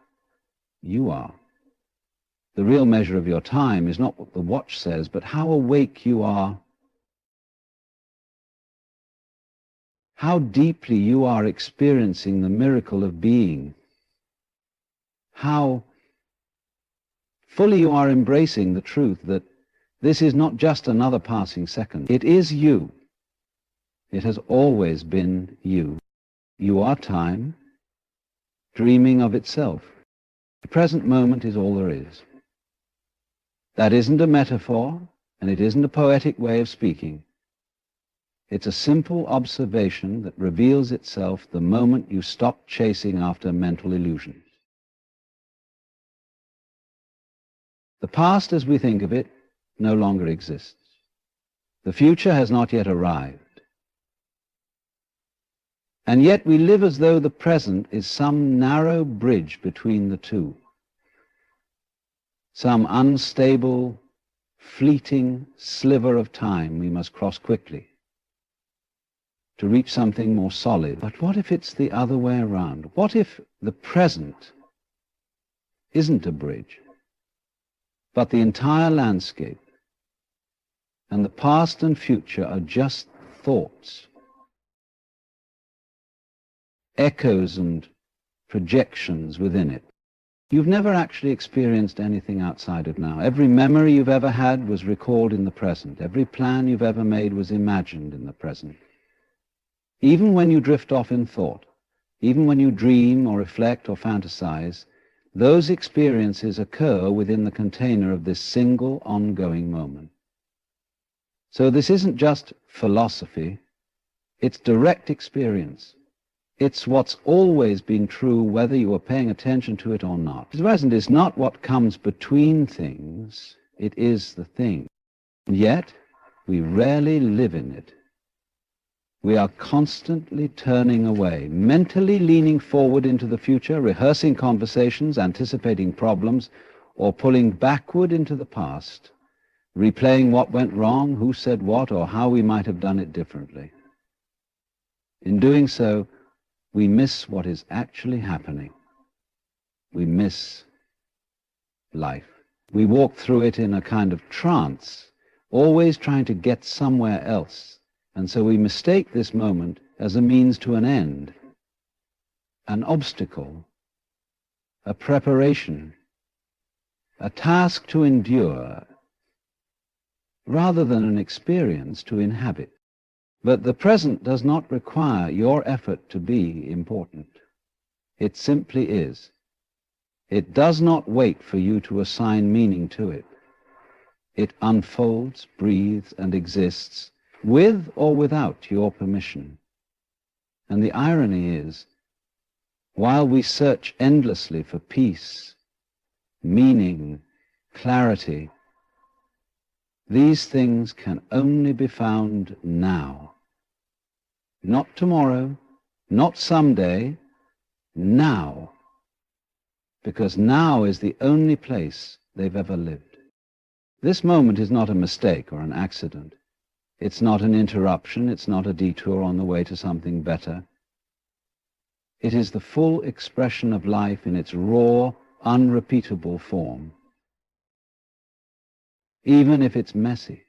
You are. The real measure of your time is not what the watch says, but how awake you are, how deeply you are experiencing the miracle of being, how fully you are embracing the truth that this is not just another passing second. It is you. It has always been you. You are time, dreaming of itself. The present moment is all there is. That isn't a metaphor, and it isn't a poetic way of speaking. It's a simple observation that reveals itself the moment you stop chasing after mental illusions. The past as we think of it no longer exists. The future has not yet arrived. And yet we live as though the present is some narrow bridge between the two, some unstable, fleeting sliver of time we must cross quickly to reach something more solid. But what if it's the other way around? What if the present isn't a bridge, but the entire landscape, and the past and future are just thoughts, echoes and projections within it? You've never actually experienced anything outside of now. Every memory you've ever had was recalled in the present. Every plan you've ever made was imagined in the present. Even when you drift off in thought, even when you dream or reflect or fantasize, those experiences occur within the container of this single ongoing moment. So this isn't just philosophy, it's direct experience. It's what's always been true whether you are paying attention to it or not. The present is not what comes between things, it is the thing. And yet, we rarely live in it. We are constantly turning away, mentally leaning forward into the future, rehearsing conversations, anticipating problems, or pulling backward into the past, replaying what went wrong, who said what, or how we might have done it differently. In doing so, we miss what is actually happening. We miss life. We walk through it in a kind of trance, always trying to get somewhere else. And so we mistake this moment as a means to an end, an obstacle, a preparation, a task to endure, rather than an experience to inhabit. But the present does not require your effort to be important. It simply is. It does not wait for you to assign meaning to it. It unfolds, breathes, and exists with or without your permission. And the irony is, while we search endlessly for peace, meaning, clarity, these things can only be found now. Not tomorrow, not someday, now. Because now is the only place they've ever lived. This moment is not a mistake or an accident. It's not an interruption, it's not a detour on the way to something better. It is the full expression of life in its raw, unrepeatable form. Even if it's messy,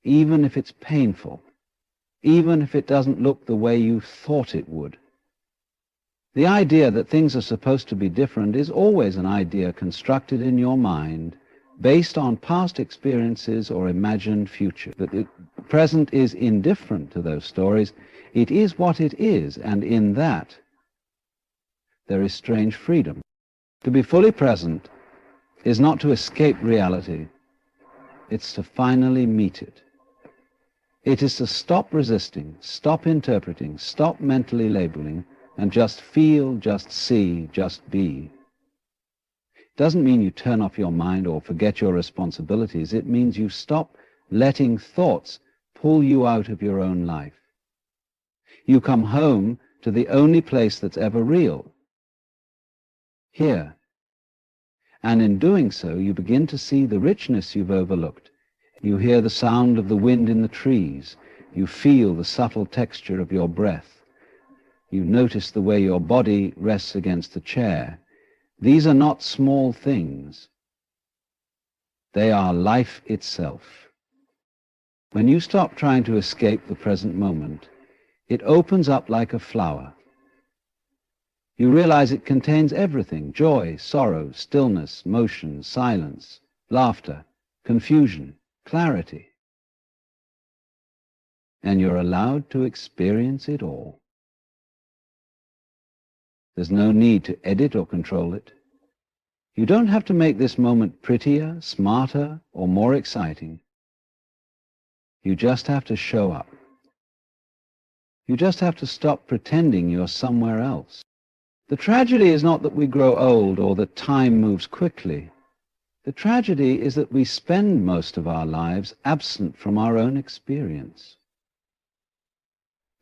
even if it's painful, even if it doesn't look the way you thought it would. The idea that things are supposed to be different is always an idea constructed in your mind based on past experiences or imagined future. That the present is indifferent to those stories. It is what it is, and in that there is strange freedom. To be fully present is not to escape reality. It's to finally meet it. It is to stop resisting, stop interpreting, stop mentally labeling, and just feel, just see, just be. It doesn't mean you turn off your mind or forget your responsibilities. It means you stop letting thoughts pull you out of your own life. You come home to the only place that's ever real, here. And in doing so, you begin to see the richness you've overlooked. You hear the sound of the wind in the trees. You feel the subtle texture of your breath. You notice the way your body rests against the chair. These are not small things. They are life itself. When you stop trying to escape the present moment, it opens up like a flower. You realize it contains everything: joy, sorrow, stillness, motion, silence, laughter, confusion, clarity. And you're allowed to experience it all. There's no need to edit or control it. You don't have to make this moment prettier, smarter, or more exciting. You just have to show up. You just have to stop pretending you're somewhere else. The tragedy is not that we grow old or that time moves quickly. The tragedy is that we spend most of our lives absent from our own experience.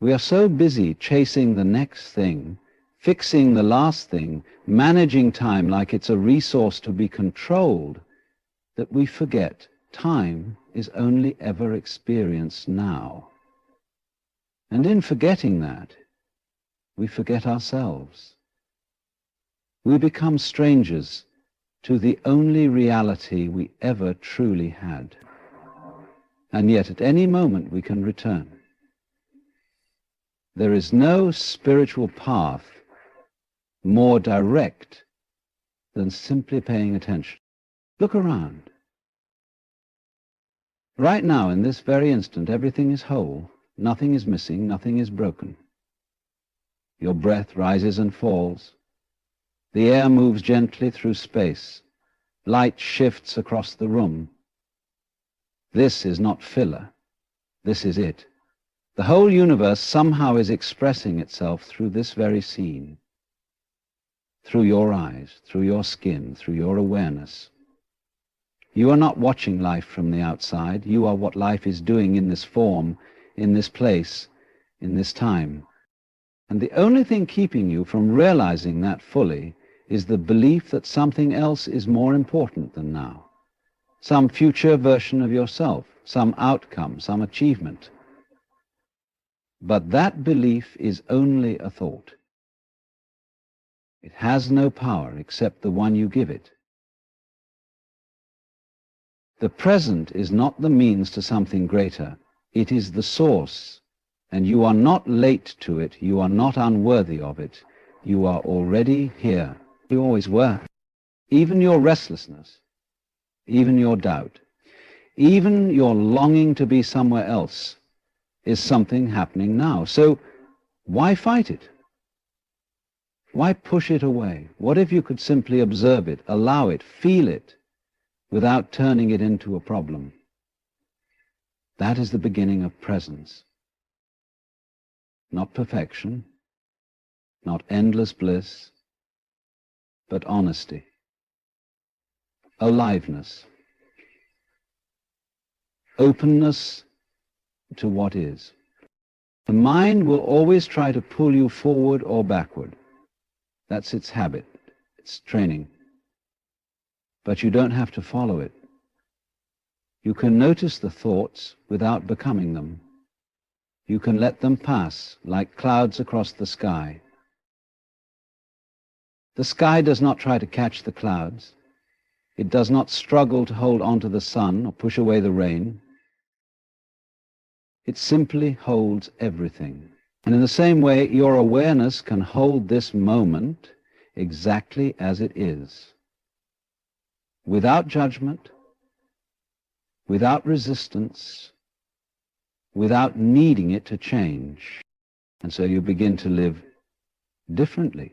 We are so busy chasing the next thing, fixing the last thing, managing time like it's a resource to be controlled, that we forget time is only ever experienced now. And in forgetting that, we forget ourselves. We become strangers to the only reality we ever truly had. And yet at any moment we can return. There is no spiritual path more direct than simply paying attention. Look around. Right now, in this very instant, everything is whole. Nothing is missing, nothing is broken. Your breath rises and falls. The air moves gently through space. Light shifts across the room. This is not filler. This is it. The whole universe somehow is expressing itself through this very scene. Through your eyes, through your skin, through your awareness. You are not watching life from the outside. You are what life is doing in this form, in this place, in this time. And the only thing keeping you from realizing that fully is the belief that something else is more important than now. Some future version of yourself, some outcome, some achievement. But that belief is only a thought. It has no power except the one you give it. The present is not the means to something greater. It is the source, and you are not late to it. You are not unworthy of it. You are already here. You always were. Even your restlessness, even your doubt, even your longing to be somewhere else is something happening now. So why fight it? Why push it away? What if you could simply observe it, allow it, feel it, without turning it into a problem? That is the beginning of presence. Not perfection, not endless bliss, but honesty, aliveness, openness to what is. The mind will always try to pull you forward or backward. That's its habit, its training. But you don't have to follow it. You can notice the thoughts without becoming them. You can let them pass like clouds across the sky. The sky does not try to catch the clouds. It does not struggle to hold on to the sun or push away the rain. It simply holds everything. And in the same way, your awareness can hold this moment exactly as it is, without judgment, without resistance, without needing it to change. And so you begin to live differently.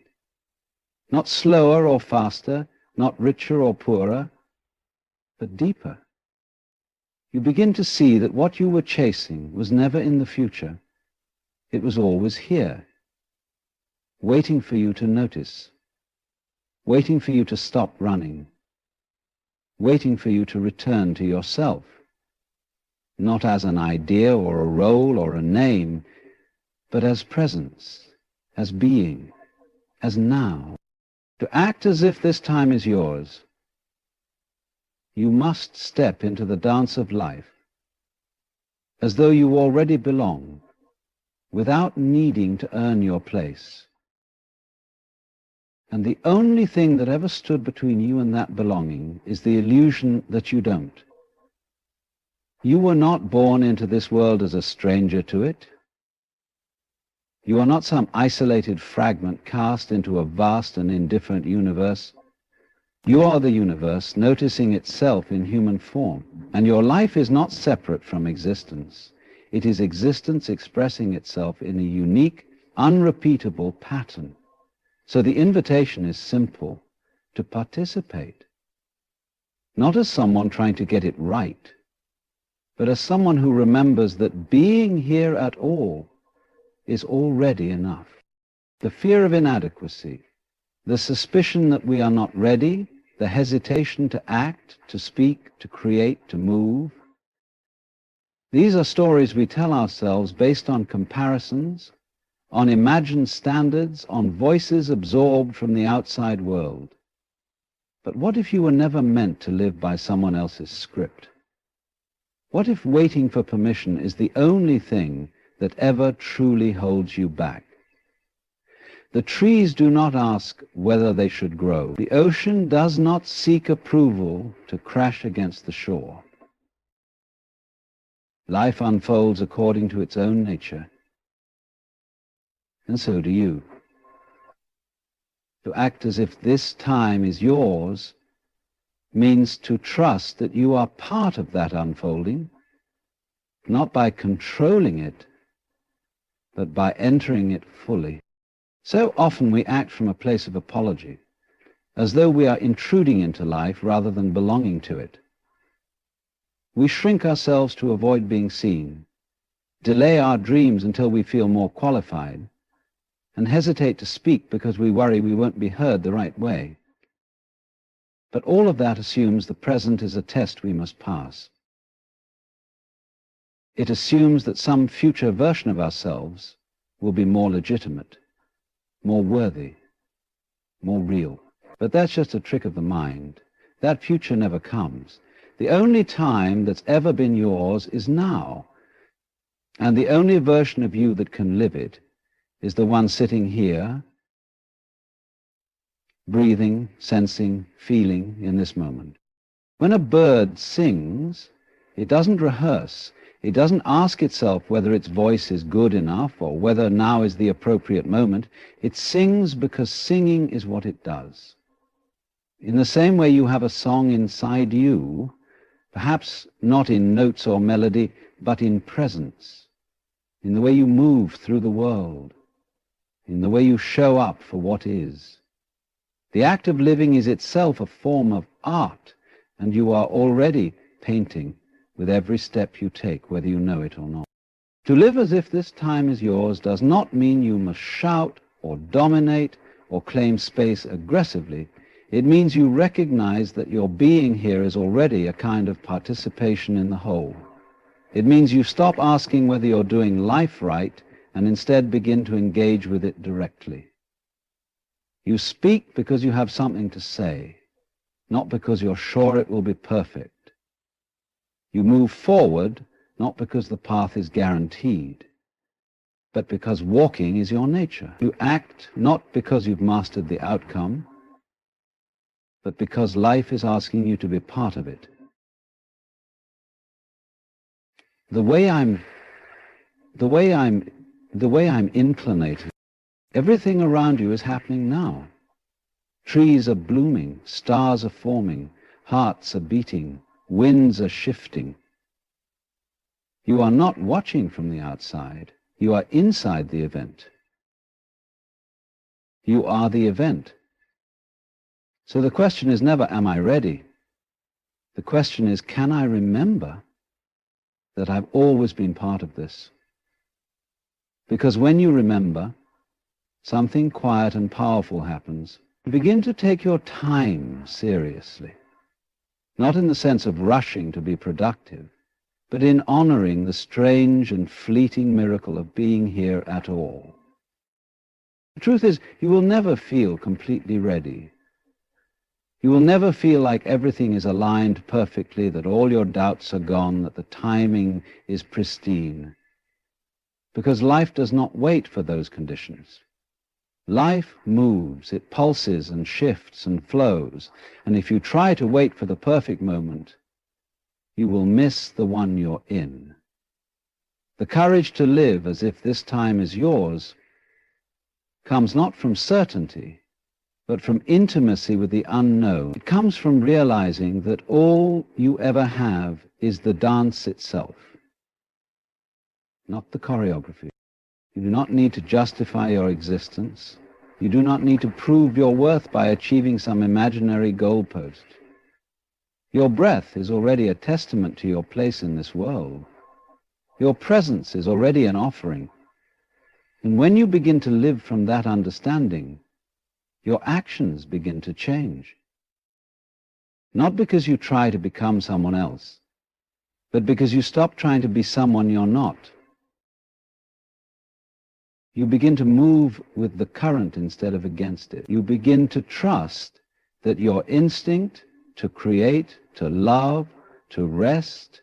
Not slower or faster, not richer or poorer, but deeper. You begin to see that what you were chasing was never in the future. It was always here, waiting for you to notice, waiting for you to stop running, waiting for you to return to yourself, not as an idea or a role or a name, but as presence, as being, as now. To act as if this time is yours, you must step into the dance of life as though you already belong, without needing to earn your place. And the only thing that ever stood between you and that belonging is the illusion that you don't. You were not born into this world as a stranger to it. You are not some isolated fragment cast into a vast and indifferent universe. You are the universe noticing itself in human form, and your life is not separate from existence. It is existence expressing itself in a unique, unrepeatable pattern. So the invitation is simple: to participate, not as someone trying to get it right, but as someone who remembers that being here at all is already enough. The fear of inadequacy, the suspicion that we are not ready, the hesitation to act, to speak, to create, to move, these are stories we tell ourselves based on comparisons, on imagined standards, on voices absorbed from the outside world. But what if you were never meant to live by someone else's script? What if waiting for permission is the only thing that ever truly holds you back? The trees do not ask whether they should grow. The ocean does not seek approval to crash against the shore. Life unfolds according to its own nature, and so do you. To act as if this time is yours means to trust that you are part of that unfolding, not by controlling it, but by entering it fully. So often we act from a place of apology, as though we are intruding into life rather than belonging to it. We shrink ourselves to avoid being seen, delay our dreams until we feel more qualified, and hesitate to speak because we worry we won't be heard the right way. But all of that assumes the present is a test we must pass. It assumes that some future version of ourselves will be more legitimate, more worthy, more real. But that's just a trick of the mind. That future never comes. The only time that's ever been yours is now, and the only version of you that can live it is the one sitting here, breathing, sensing, feeling in this moment. When a bird sings, it doesn't rehearse. It doesn't ask itself whether its voice is good enough or whether now is the appropriate moment. It sings because singing is what it does. In the same way you have a song inside you, perhaps not in notes or melody, but in presence, in the way you move through the world, in the way you show up for what is. The act of living is itself a form of art, and you are already painting with every step you take, whether you know it or not. To live as if this time is yours does not mean you must shout or dominate or claim space aggressively. It means you recognize that your being here is already a kind of participation in the whole. It means you stop asking whether you're doing life right and instead begin to engage with it directly. You speak because you have something to say, not because you're sure it will be perfect. You move forward not because the path is guaranteed, but because walking is your nature. You act not because you've mastered the outcome, but because life is asking you to be part of it. The way I'm inclinated, everything around you is happening now. Trees are blooming, stars are forming, hearts are beating, winds are shifting. You are not watching from the outside. You are inside the event. You are the event. So the question is never, am I ready? The question is, can I remember that I've always been part of this? Because when you remember, something quiet and powerful happens. You begin to take your time seriously. Not in the sense of rushing to be productive, but in honoring the strange and fleeting miracle of being here at all. The truth is, you will never feel completely ready. You will never feel like everything is aligned perfectly, that all your doubts are gone, that the timing is pristine. Because life does not wait for those conditions. Life moves, it pulses and shifts and flows, and if you try to wait for the perfect moment, you will miss the one you're in. The courage to live as if this time is yours comes not from certainty, but from intimacy with the unknown. It comes from realizing that all you ever have is the dance itself, not the choreography. You do not need to justify your existence. You do not need to prove your worth by achieving some imaginary goalpost. Your breath is already a testament to your place in this world. Your presence is already an offering. And when you begin to live from that understanding, your actions begin to change. Not because you try to become someone else, but because you stop trying to be someone you're not. You begin to move with the current instead of against it. You begin to trust that your instinct to create, to love, to rest,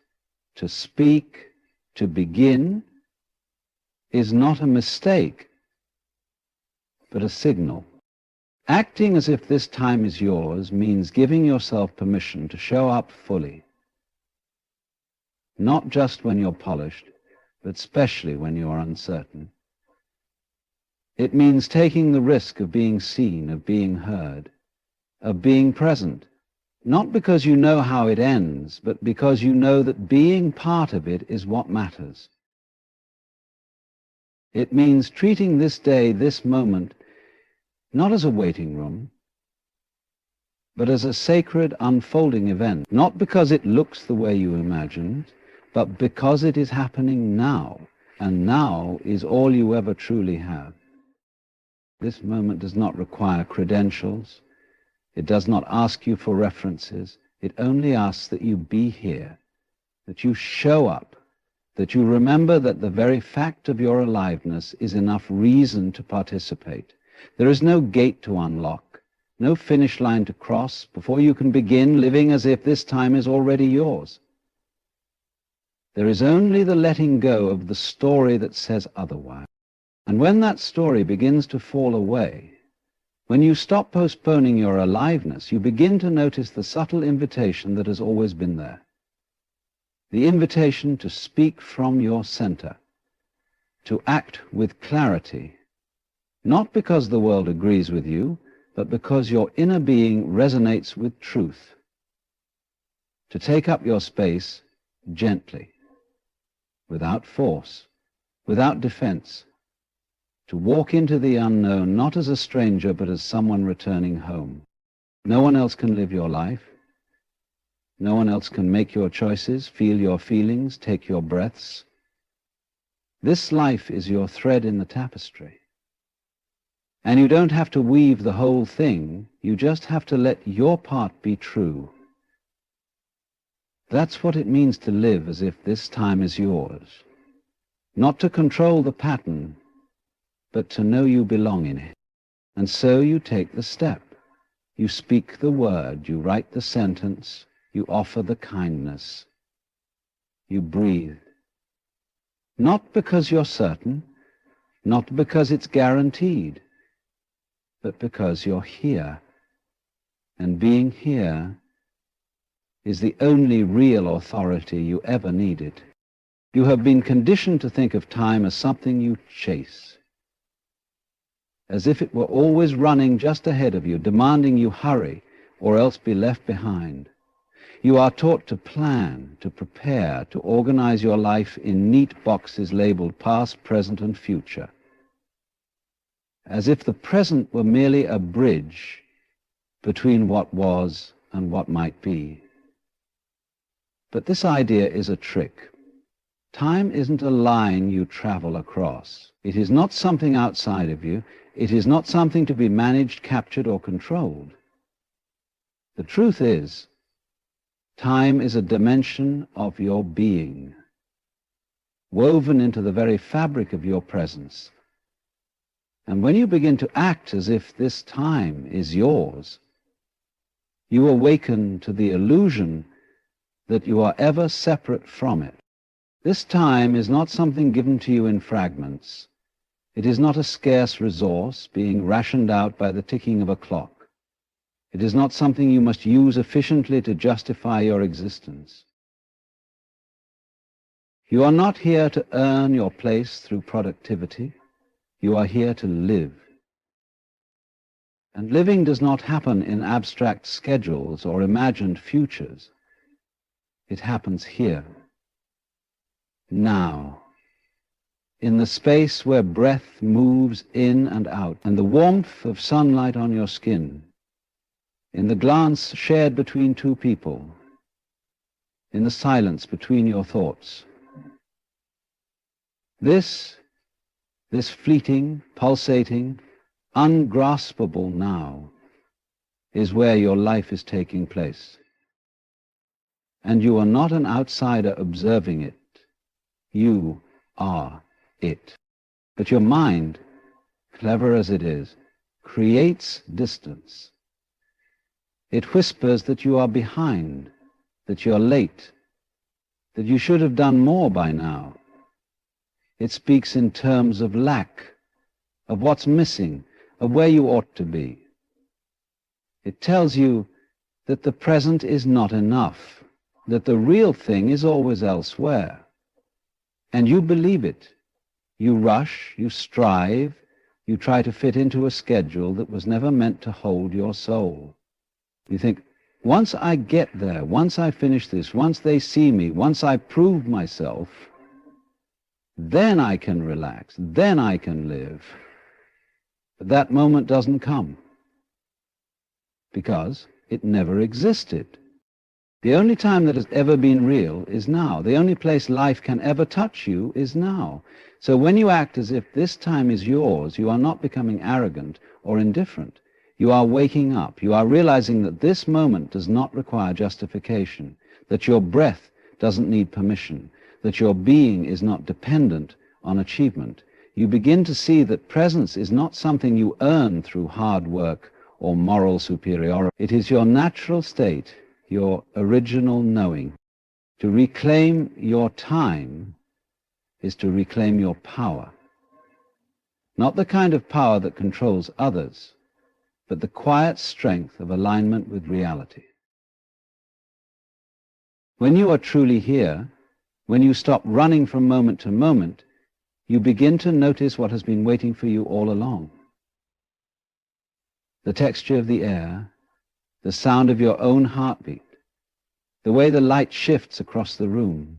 to speak, to begin is not a mistake, but a signal. Acting as if this time is yours means giving yourself permission to show up fully, not just when you're polished, but especially when you are uncertain. It means taking the risk of being seen, of being heard, of being present, not because you know how it ends, but because you know that being part of it is what matters. It means treating this day, this moment, not as a waiting room, but as a sacred unfolding event, not because it looks the way you imagined, but because it is happening now, and now is all you ever truly have. This moment does not require credentials. It does not ask you for references. It only asks that you be here, that you show up, that you remember that the very fact of your aliveness is enough reason to participate. There is no gate to unlock, no finish line to cross before you can begin living as if this time is already yours. There is only the letting go of the story that says otherwise. And when that story begins to fall away, when you stop postponing your aliveness, you begin to notice the subtle invitation that has always been there. The invitation to speak from your center, to act with clarity, not because the world agrees with you, but because your inner being resonates with truth. To take up your space gently, without force, without defense, to walk into the unknown not as a stranger, but as someone returning home. No one else can live your life. No one else can make your choices, feel your feelings, take your breaths. This life is your thread in the tapestry. And you don't have to weave the whole thing, you just have to let your part be true. That's what it means to live as if this time is yours. Not to control the pattern, but to know you belong in it. And so you take the step. You speak the word, you write the sentence, you offer the kindness. You breathe. Not because you're certain, not because it's guaranteed, but because you're here. And being here is the only real authority you ever needed. You have been conditioned to think of time as something you chase, as if it were always running just ahead of you, demanding you hurry or else be left behind. You are taught to plan, to prepare, to organize your life in neat boxes labeled past, present, and future, as if the present were merely a bridge between what was and what might be. But this idea is a trick. Time isn't a line you travel across. It is not something outside of you. It is not something to be managed, captured, or controlled. The truth is, time is a dimension of your being, woven into the very fabric of your presence. And when you begin to act as if this time is yours, you awaken to the illusion that you are ever separate from it. This time is not something given to you in fragments. It is not a scarce resource being rationed out by the ticking of a clock. It is not something you must use efficiently to justify your existence. You are not here to earn your place through productivity. You are here to live. And living does not happen in abstract schedules or imagined futures. It happens here, now, in the space where breath moves in and out, and the warmth of sunlight on your skin, in the glance shared between two people, in the silence between your thoughts. This fleeting, pulsating, ungraspable now is where your life is taking place. And you are not an outsider observing it. You are it. But your mind, clever as it is, creates distance. It whispers that you are behind, that you're late, that you should have done more by now. It speaks in terms of lack, of what's missing, of where you ought to be. It tells you that the present is not enough, that the real thing is always elsewhere. And you believe it. You rush, you strive, you try to fit into a schedule that was never meant to hold your soul. You think, once I get there, once I finish this, once they see me, once I prove myself, then I can relax, then I can live. But that moment doesn't come, because it never existed. The only time that has ever been real is now. The only place life can ever touch you is now. So when you act as if this time is yours, you are not becoming arrogant or indifferent. You are waking up. You are realizing that this moment does not require justification, that your breath doesn't need permission, that your being is not dependent on achievement. You begin to see that presence is not something you earn through hard work or moral superiority. It is your natural state, your original knowing. To reclaim your time is to reclaim your power. Not the kind of power that controls others, but the quiet strength of alignment with reality. When you are truly here, when you stop running from moment to moment, you begin to notice what has been waiting for you all along. The texture of the air, the sound of your own heartbeat, the way the light shifts across the room,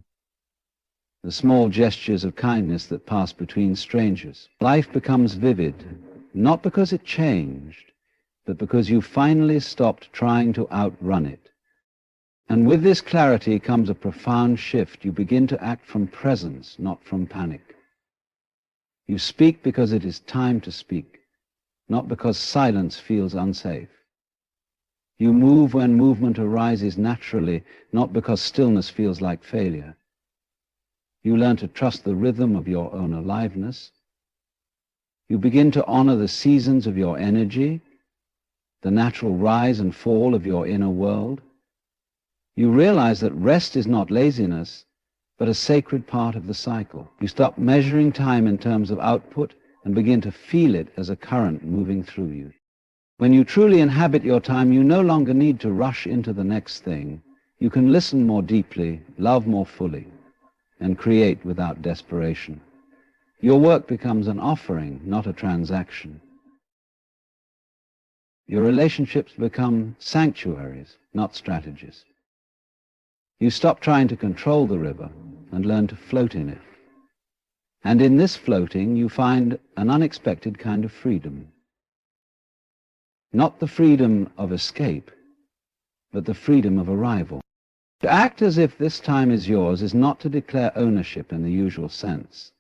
the small gestures of kindness that pass between strangers. Life becomes vivid, not because it changed, but because you finally stopped trying to outrun it. And with this clarity comes a profound shift. You begin to act from presence, not from panic. You speak because it is time to speak, not because silence feels unsafe. You move when movement arises naturally, not because stillness feels like failure. You learn to trust the rhythm of your own aliveness. You begin to honor the seasons of your energy, the natural rise and fall of your inner world. You realize that rest is not laziness, but a sacred part of the cycle. You stop measuring time in terms of output and begin to feel it as a current moving through you. When you truly inhabit your time, you no longer need to rush into the next thing. You can listen more deeply, love more fully, and create without desperation. Your work becomes an offering, not a transaction. Your relationships become sanctuaries, not strategies. You stop trying to control the river and learn to float in it. And in this floating, you find an unexpected kind of freedom. Not the freedom of escape, but the freedom of arrival. To act as if this time is yours is not to declare ownership in the usual sense.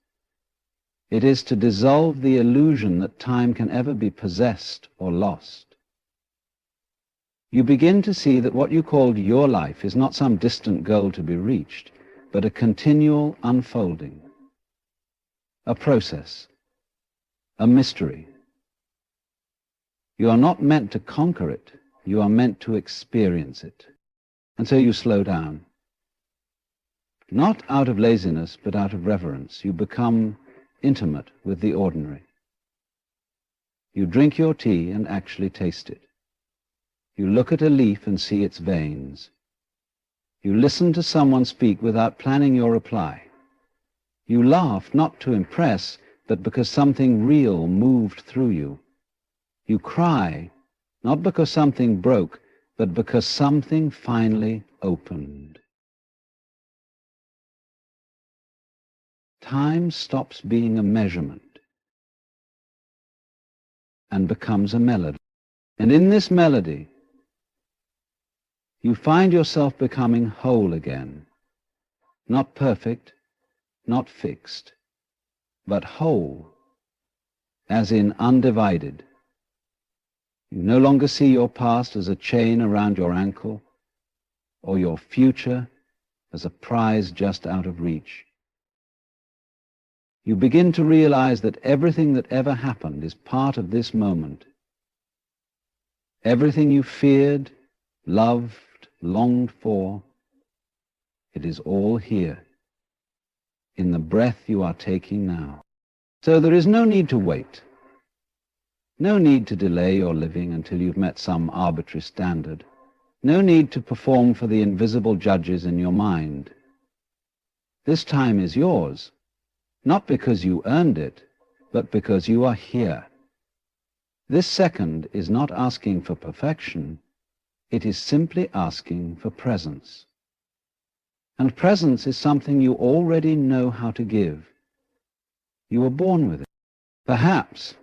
It is to dissolve the illusion that time can ever be possessed or lost. You begin to see that what you called your life is not some distant goal to be reached, but a continual unfolding, a process, a mystery. You are not meant to conquer it, you are meant to experience it. And so you slow down. Not out of laziness, but out of reverence. You become intimate with the ordinary. You drink your tea and actually taste it. You look at a leaf and see its veins. You listen to someone speak without planning your reply. You laugh not to impress, but because something real moved through you. You cry, not because something broke, but because something finally opened. time stops being a measurement and becomes a melody. And in this melody, you find yourself becoming whole again, not perfect, not fixed, but whole, as in undivided. You no longer see your past as a chain around your ankle, or your future as a prize just out of reach. You begin to realize that everything that ever happened is part of this moment. Everything you feared, loved, longed for, it is all here, in the breath you are taking now. So there is no need to wait. No need to delay your living until you've met some arbitrary standard. No need to perform for the invisible judges in your mind. This time is yours, not because you earned it, but because you are here. This second is not asking for perfection, it is simply asking for presence. And presence is something you already know how to give. You were born with it. Perhaps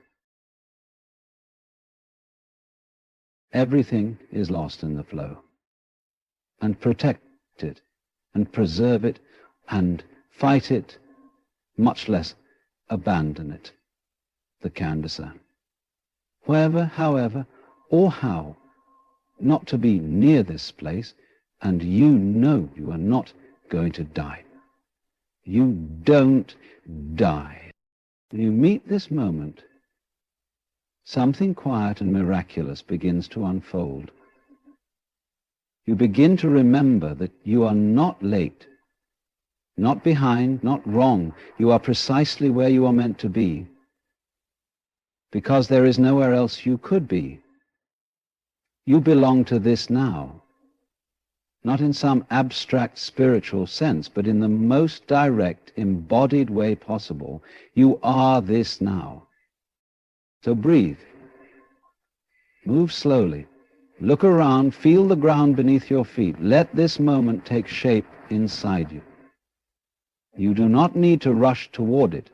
everything is lost in the flow. And protect it, and preserve it, and fight it, much less abandon it, the Khandasa. Wherever, however, or how, not to be near this place, and you know you are not going to die. You don't die. When you meet this moment, something quiet and miraculous begins to unfold. You begin to remember that you are not late, not behind, not wrong. You are precisely where you are meant to be, because there is nowhere else you could be. You belong to this now, not in some abstract spiritual sense, but in the most direct, embodied way possible. You are this now. So breathe. Move slowly. Look around. Feel the ground beneath your feet. Let this moment take shape inside you. You do not need to rush toward it.